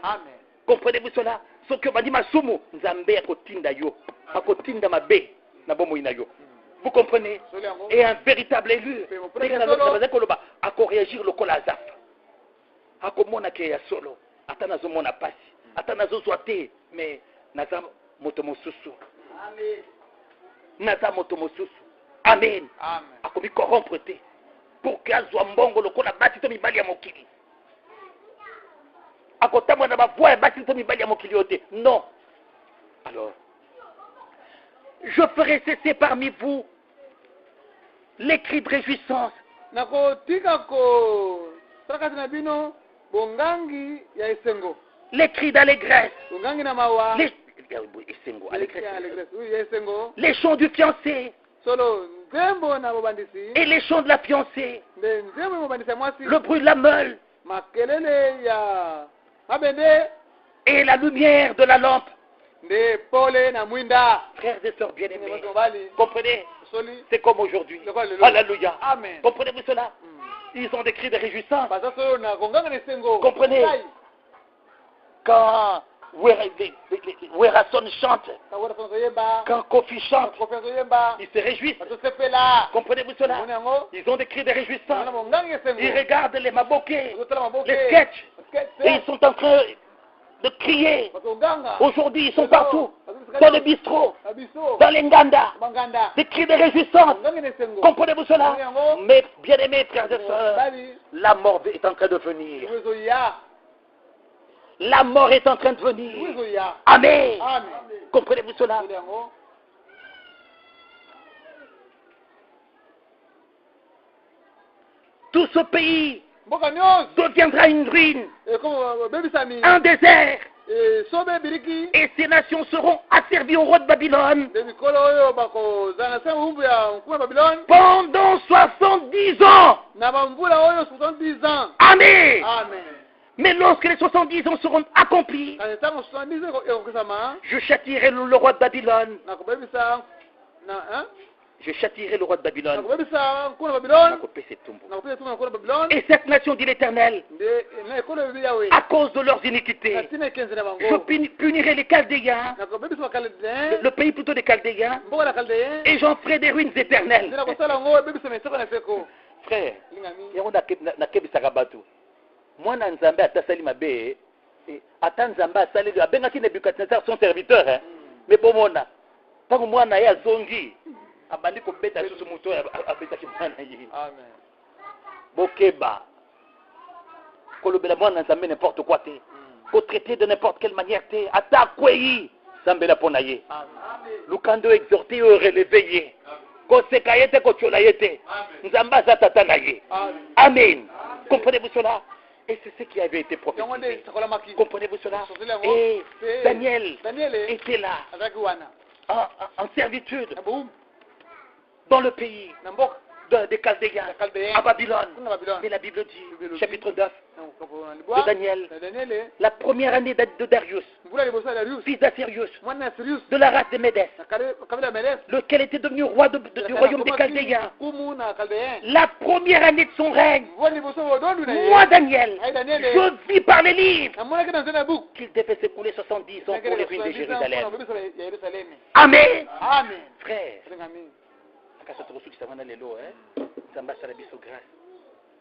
Comprenez-vous cela? Ce que m'a dit Masumu, Nzambe akotinda yo, akotinda mabe, na bomo inayo. Vous comprenez? Et un véritable élu, ako réagir le kolazaf. Ako mona ke ya solo, atanazo mona pasi, atanazo zoate, mais naza motomosusu. Amen. Naza motomosusu. Amen. Ako mi corrompre te, pour que azwa mbongo le kola bati to mibali ya mokili. Non. Alors, je ferai cesser parmi vous les cris de réjouissance. Les cris d'allégresse. Les chants du fiancé. Et les chants de la fiancée. Le bruit de la meule. Et la lumière de la lampe. Frères et sœurs bien-aimés, comprenez? C'est comme aujourd'hui. Alléluia. Comprenez-vous cela? Ils ont des cris de réjouissance. Comprenez? Quand Werason chante, quand Kofi chante, ils se réjouissent. Comprenez-vous cela? Ils ont des cris de réjouissance. Ils regardent les maboké, les sketchs, et ils sont en train de crier. Aujourd'hui, ils sont partout, dans les bistrots, dans les nganda, des cris de réjouissance. Comprenez-vous cela? Mais bien aimés frères et sœurs, la mort est en train de venir. La mort est en train de venir. Amen. Comprenez-vous cela? Tout ce pays deviendra une ruine, un désert, et ces nations seront asservies au roi de Babylone pendant 70 ans. Amen. Mais lorsque les 70 ans seront accomplis, je châtierai le roi de Babylone. Je châtierai le roi de Babylone. Et cette nation, dit l'Éternel, à cause de leurs iniquités, je punirai les Chaldéens, le pays plutôt des Chaldéens, et j'en ferai des ruines éternelles. Frère, moi, Nzambe atasali mabe, ata Nzambe asali abengaki Nebukadnezar son serviteur, mais bon mona, tango mwana ya zongi, abandi ko beta susu muto abetaki mwana yi. Amen. Bokeba. Kolobela mwana Nzambe n'importe quoi te. Ko traiter de n'importe quelle manière te, ata kweyi, Nzambe la ponaye. Amen. Lukando exhorter et relever. Ko sekayete ko cholayete. Nzambe azatata naye. Amen. Comprenez-vous cela? Et c'est ce qui avait été prophétisé. Comprenez-vous cela? Et Daniel était là, en servitude, dans le pays des Chaldéens, à Babylone. Mais la Bible dit, chapitre 9 de Daniel, la première année de Darius, fils d'Assirius, de la race des Médès, lequel était devenu roi du royaume des Chaldéens, la première année de son règne, moi Daniel, je vis par les livres qu'il devait s'écouler 70 ans pour les ruines de Jérusalem. Amen. Frère, grâce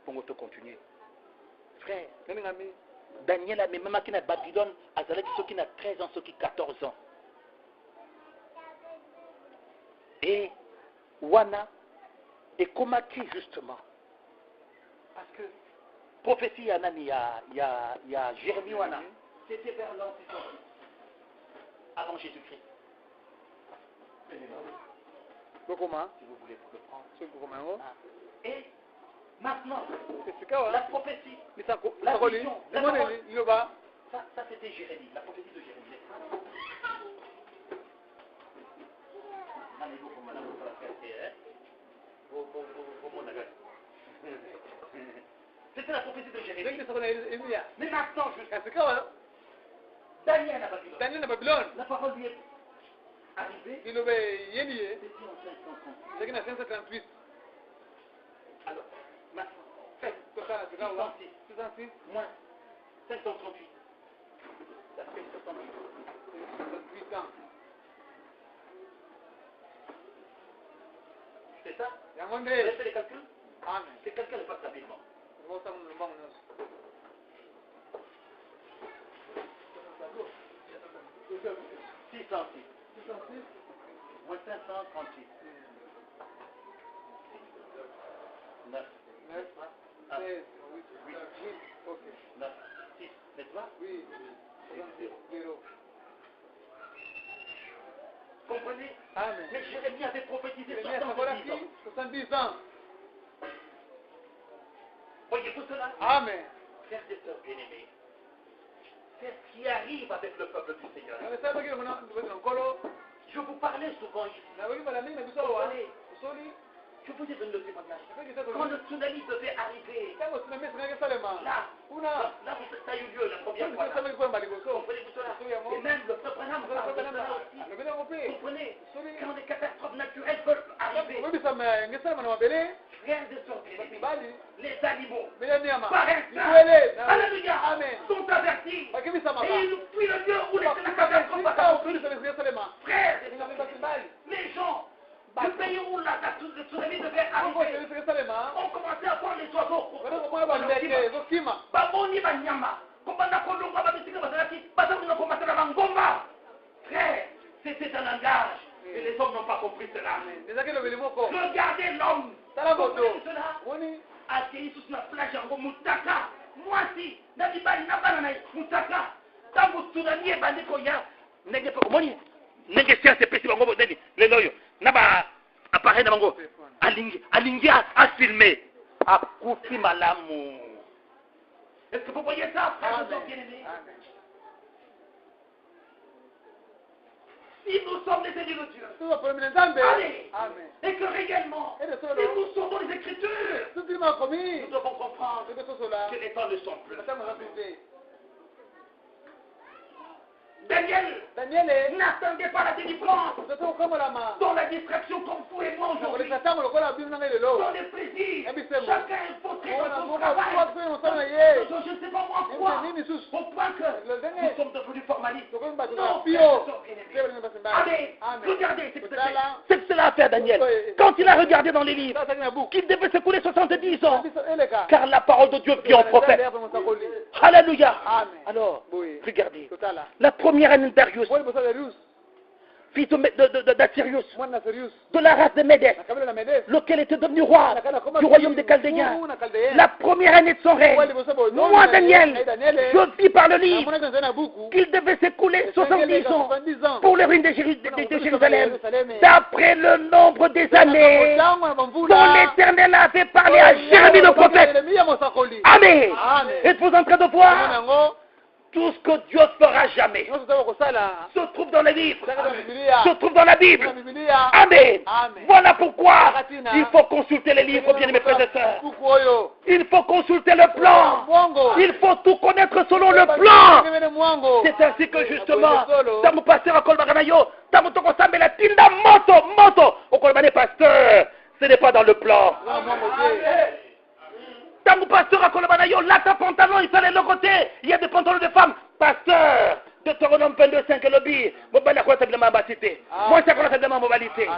pour continuer. Frère, Daniel a même qui na Babylone, Azalek ceux qui na 13 ans, ceux qui 14 ans. Et Wana et Komaki justement. Parce que prophétie il y a Jérémie Wana. C'était vers l'an 600 avant Jésus-Christ. Comment? Si vous voulez le prendre. Et maintenant, la prophétie, la vision, la parole. Ça c'était Jérémie, la prophétie de Jérémie. C'était la prophétie de Jérémie. Mais maintenant, Daniel à Babylone. La parole lui est arrivée. C'était en 538. Alors, maintenant, 606 moins 538. Ça fait 68 ans. C'est ça? Vous avez fait les calculs? C'est quelqu'un le passe rapidement. 606 moins 538. 9, 16, 8, 9, 6, n'est-ce pas? Oui. 0. Comprenez? Amen. Mais Jérémie avait prophétisé 70 ans. Voyez-vous cela? Amen. Frères et sœurs bien-aimés, c'est ce qui arrive avec le peuple du Seigneur. Je vous parlais souvent ici. Je vous ai donné le témoignage. Quand le tsunami devait arriver, là où ça a eu lieu la première fois, comprenez-vous cela? Et même le peuple aussi. Comprenez? Quand des catastrophes naturelles peuvent arriver, frères et sœurs bien-aimés, les animaux, par instinct, alléluia, sont avertis. Et ils fuient le lieu où la catastrophe va s'accomplir. Frères et sœurs bien-aimés, les gens, le pays où le tsunami devait arriver, on commençait à voir les oiseaux. Frère, c'était un langage. Et les hommes n'ont pas compris cela. Regardez l'homme. Comprenez cela? Accueilli sous la plage en Moutaka. Moi si, Nabibali Nabanana, Moutaka. Tant que tsunami est bandit qu'on y a, n'est-ce pas? N'est-ce pas? C'est possible. Les loyaux. Naba appareil Nabango. Alingi a filmé. A coupi malamu. Est-ce que vous voyez ça, frère? Si nous sommes les élus de Dieu, allez, et que réellement, si nous sommes dans les Écritures, nous devons comprendre que les temps ne sont plus. Daniel n'attendait pas la délivrance dans la distraction comme vous et moi aujourd'hui, dans les plaisirs. Chacun est fautré dans son travail. Je ne sais pas moi quoi, au point que nous sommes devenus formalistes. Non, Amen. Regardez, c'est que cela a fait à Daniel. Quand il a regardé dans les livres qu'il devait s'écouler 70 ans, car la parole de Dieu vient en prophète. Alléluia. Alors, regardez, la première année de Darius, fils d'Assirius, de la race de Médès, lequel était devenu roi du royaume des Chaldéens, la première année de son règne, moi Daniel, je vis par le livre qu'il devait s'écouler 70 ans pour les ruines de Jérusalem, d'après le nombre des années dont l'Éternel avait parlé à Jérémie le prophète. Amen. Êtes-vous en train de voir? Tout ce que Dieu fera jamais se trouve dans les livres, se trouve dans la Bible. Amen. Voilà pourquoi il faut consulter les livres, bien mes frères et sœurs. Il faut consulter le plan. Il faut tout connaître selon le plan. C'est ainsi que justement, Tamu pasteur à Kolbaranayo, Tamu Toko Sambela Tinda Moto, au Kolbane pasteur, ce n'est pas dans le plan. Tamu pasteur à Kolbanayo, là ta pantalon, il fallait le côté. Il y a des pantalons de femmes. Pasteur, Deutéronome 22:5 lobby, Mobala quoi tablement batité. Moi ça quoi tablement mobilité.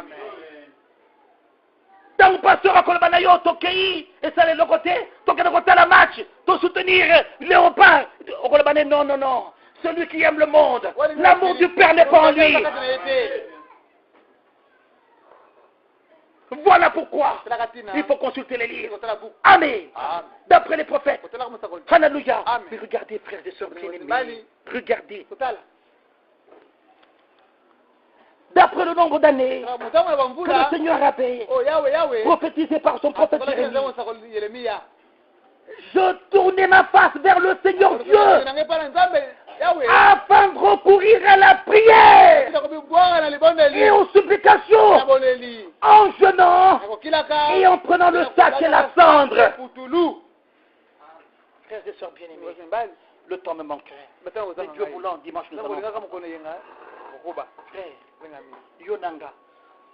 Tamu pasteur à Kolbanayo, Tokei, et ça le côté, Tokei le côté la match, to soutenir les repas. Au Kolbane non. Celui qui aime le monde, l'amour du Père n'est pas en lui. Voilà pourquoi il faut consulter les livres. Amen. D'après les prophètes. Alléluia. Mais regardez, frères et sœurs bien-aimés. Regardez. D'après le nombre d'années que le Seigneur a payé, prophétisé par son prophète Jérémie, je tournais ma face vers le Seigneur Dieu afin de recourir à la prière et aux supplications en jeûnant et en prenant le sac et la cendre. Frères et sœurs bien-aimés, le temps me manquerait. Mais Dieu voulant, dimanche nous allons. Frère, Yonanga,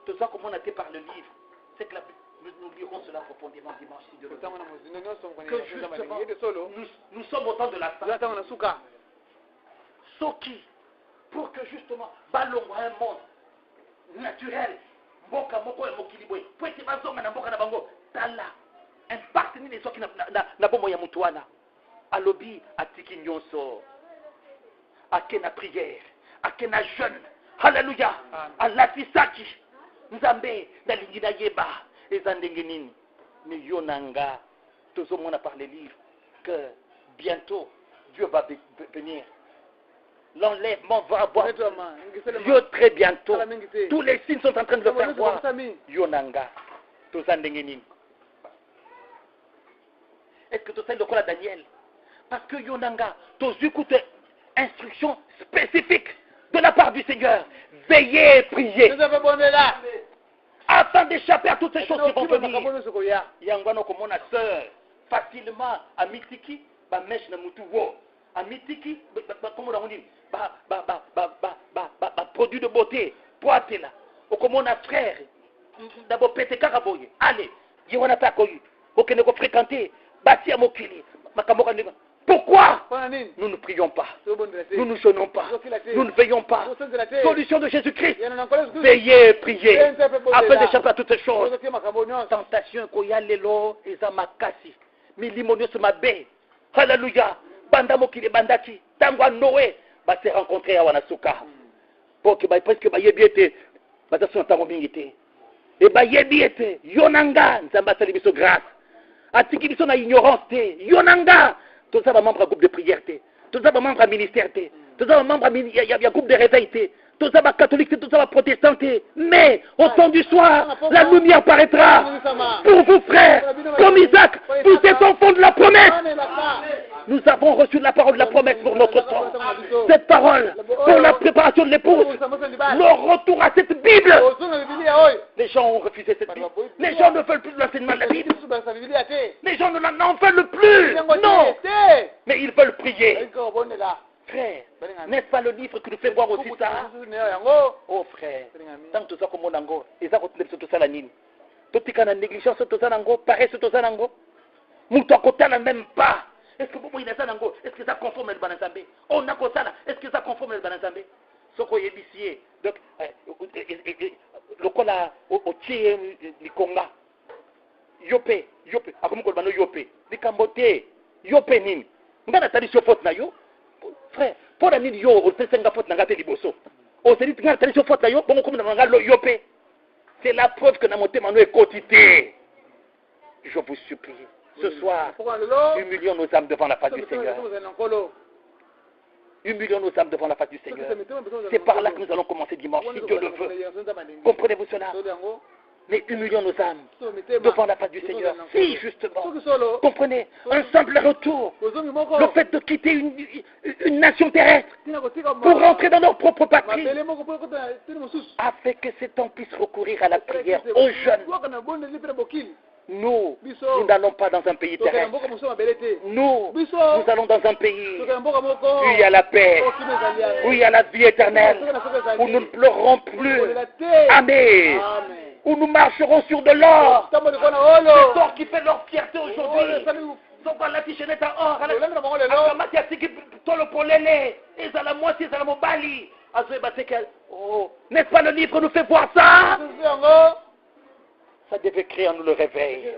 tout ça comme on a été par le livre, c'est que nous lirons cela profondément dimanche si Dieu le veut. Que justement, nous sommes au temps de la fin. Soki, pour que justement, ballon un monde naturel, mboka moko et mokilibwe, pour être bazonga na mboka na bango, tala, impact ni les soki na bomo ya mutuana, alobi atiki nyonso, akena prière, akena jeûne, alléluia, alatisaki, nzambe, na lingina yeba, ezandenge nini, mais yonanga, tous au monde a parlé livre, que bientôt, Dieu va venir. L'enlèvement va avoir Dieu très bientôt. Tous les signes sont en train de le faire voir. Yonanga. Est-ce que tu sais le quoi Daniel? Parce que Yonanga, tu as écouté instruction spécifique de la part du Seigneur. Veillez et priez. Afin d'échapper à toutes ces choses qui vont venir. Yangwano comme mon sœur, facilement à Mitiki, ba mèche na mutuwo. À Mitiki, comment on dit? Produit de beauté, poité là. Au comme on a frère, d'abord pété caraboye. Allez, il y a pas connu. Aucun ne fréquenter, bâtir mokili. Pourquoi nous ne prions pas? Nous ne jeûnons pas. Nous ne veillons pas. Solution de Jésus-Christ. Veillez, priez. Afin d'échapper à toutes ces choses. Tentation, koya lelo, eza makasi. Milimonio se mabe. Alléluia. Banda mokili bandaki. Tangwa Noé. Va se rencontrer à Wanasuka. Pour que presque yebi était. Va se tango mingité. Et yebi était. Yonanga. Nzamba sali biso grâce. Atiki biso na ignorance te. Yonanga. Tout ça va membre à groupe de prière te. Tout ça va membre à ministère te. Tout ça va membre à il y a groupe de réveil te. Tout ça va catholique, tout ça va protestant te. Mais au temps du soir, la lumière paraîtra. Pour vous frères, comme Isaac, vous êtes enfants de la promesse. Nous avons reçu la parole de la promesse pour notre temps. Cette parole, pour la préparation de l'épouse, le retour à cette Bible. Les gens ont refusé cette Bible. Les gens ne veulent plus de l'enseignement de la Bible. Les gens n'en veulent plus. Non. Mais ils veulent prier. Frère, n'est-ce pas le livre qui nous fait voir aussi ça? Oh frère, tant que tout ça comme on a encore, et ça continue tout ça la nine. Tout ce qu'on a négligence, tout ça n'ango, paresse tout ça n'ango. Mouton côté n'a même pas. Est-ce que pour moi il y a ça n'ango? Est-ce que ça conforme le banazambé? On a quoi ça là? Est-ce que ça conforme le banazambé? Ce qu'on est ici, donc le col là au tché du Conga. Yopé, à comme on yopé, du Cambote, yopé nin. On a tali sur faute na yo. Frère, pour la yo, on fait 5 fautes dans la liboso. On se dit que tu as sur faute yo, bon comme dans le yopé. C'est la preuve que notre thème est quotidien. Je vous supplie, ce soir, humilions nos âmes devant la face du Seigneur. Humilions nos âmes devant la face du Seigneur. C'est par là que nous allons commencer dimanche, si Dieu le veut. Comprenez-vous cela? mais humilions nos âmes devant la face du Seigneur. Si, justement, comprenez, un simple retour, le fait de quitter une nation terrestre pour rentrer dans leur propre patrie, afin que ces temps puissent recourir à la prière aux jeunes. Nous n'allons pas dans un pays terrestre. Nous allons dans un pays où il y a la paix, où il y a la vie éternelle, où nous ne pleurerons plus. Amen. Où nous marcherons sur de l'or. C'est l'or qui fait leur fierté aujourd'hui. N'est-ce pas le livre nous fait voir ça? Ça devait créer en nous le réveil.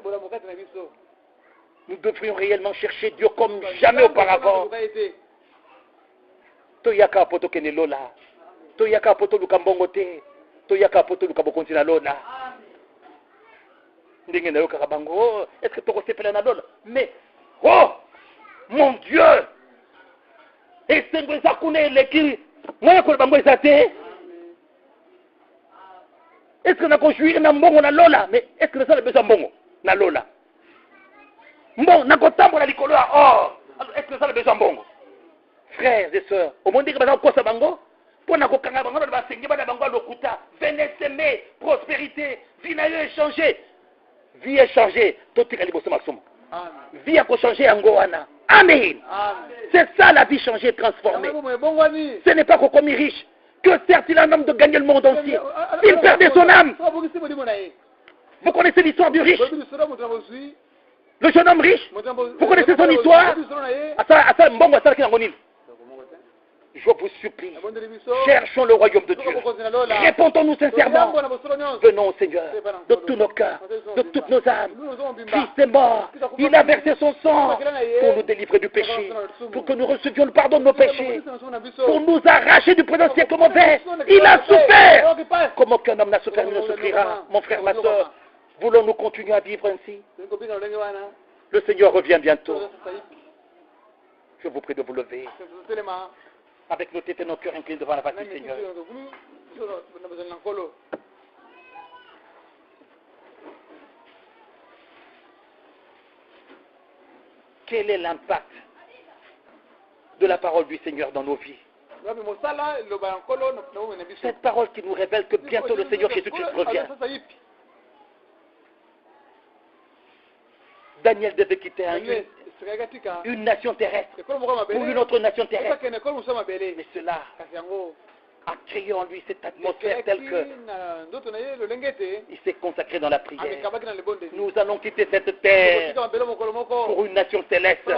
Nous devrions réellement chercher Dieu comme jamais auparavant. Toyaka poto kene lola. Toyaka poto lukambongote. Toyaka poto lukabokonti na lola. Ndenge na yo karabango. Est-ce que toko sepela na lola? Mais oh mon Dieu! Et c'est que ça connaît l'équipe. Moi ko bango ezate. Est-ce que nous avons joué dans mbongo na lola? Mais est-ce que nous avons besoin de mbongo na lola? Mbongo, nous avons tambo na likolo ya or. Alors est-ce que nous avons besoin de mbongo? Frères et sœurs, au monde que nous avons kosa bango, pour nous kanga bango na basengi bana bango lokuta, venez s'aimer, prospérité, vie na yo échanger. Vie échanger, tout est liboso masomo. Vie a changer yango wana. Amen. C'est ça la vie changée, transformée. Ce n'est pas qu'on commis riche. Que sert-il à un homme de gagner le monde entier s'il perdait son âme? Vous connaissez l'histoire du riche? Le jeune homme riche? Vous connaissez son histoire? Je vous supplie, cherchons le royaume de Dieu. Répondons-nous sincèrement. Venons au Seigneur de tous nos cœurs, de toutes nos âmes. Christ est mort. Il a versé son sang pour nous délivrer du péché, pour que nous recevions le pardon de nos péchés, pour nous arracher du présent siècle mauvais. Il a souffert comme aucun homme n'a souffert, il ne souffrira. Mon frère, ma soeur, voulons-nous continuer à vivre ainsi? Le Seigneur revient bientôt. Je vous prie de vous lever. Avec nos têtes et nos cœurs inclinés devant la face du Seigneur. Quel est l'impact de la parole du Seigneur dans nos vies? Cette parole qui nous révèle que bientôt le Seigneur Jésus-Christ revient. Daniel devait quitter une nation terrestre pour une autre nation terrestre. Mais cela a créé en lui cette atmosphère telle que il s'est consacré dans la prière. Nous allons quitter cette terre pour une nation céleste.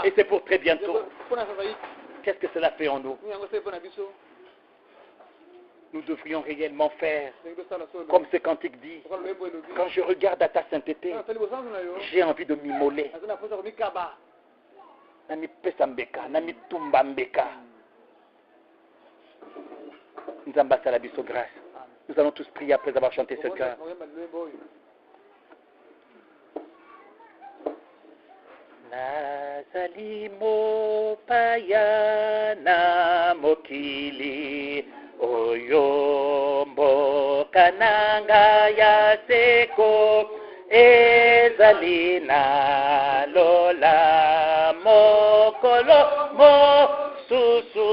Et c'est pour très bientôt. Qu'est-ce que cela fait en nous? Nous devrions réellement faire comme ce cantique dit. Quand je regarde à ta sainteté, j'ai envie de m'immoler. Nami pesambeka, nami tumbambeka. Nzamba salabiso grâce. Nous allons tous prier après avoir chanté ce chœur. Nazali mopaya na mokili oyo mboka nanga ya seko ezali na lola mokolo mosusu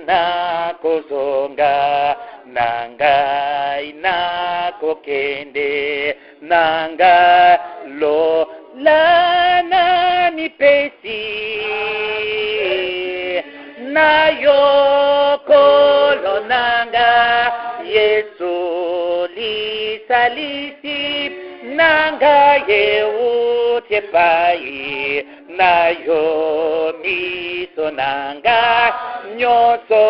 na kozonga nangai na kokende nanga lola na mipesi na yokolo nanga Yesu lisalisi nanga yeutie pai na yo miso nanga nyoso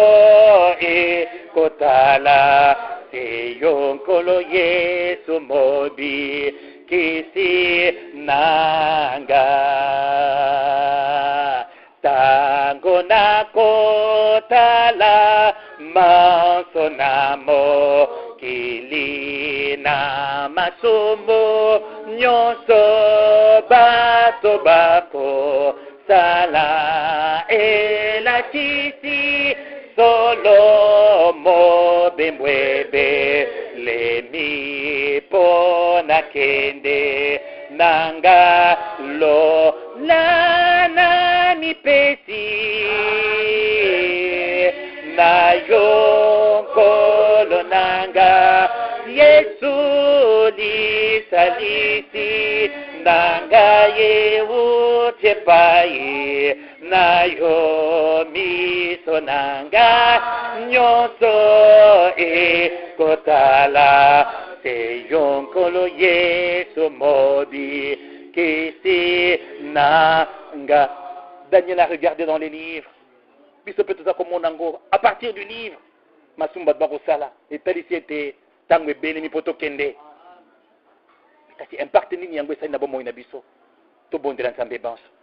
ekotala seyonkolo Yesu mobi kisi nanga tango nakotala maso namo kilina masumu nyonso bato bako sala elachisi solo mo bembwebe lemi kende nanga lo lana mipesi na yonkolo nanga Yesu lisalisi nanga yeute pai na yo miso nanga nyoso kotala se yonkolo Yesu modi kisi nanga. Daniel a regardé dans les livres. À partir du livre, Masumba Bakosala, et Talissi était Tangwe Benemi Poto Kende. Kasi impacte nini yango esa na bomo inabiso. To bondela nzambe banso.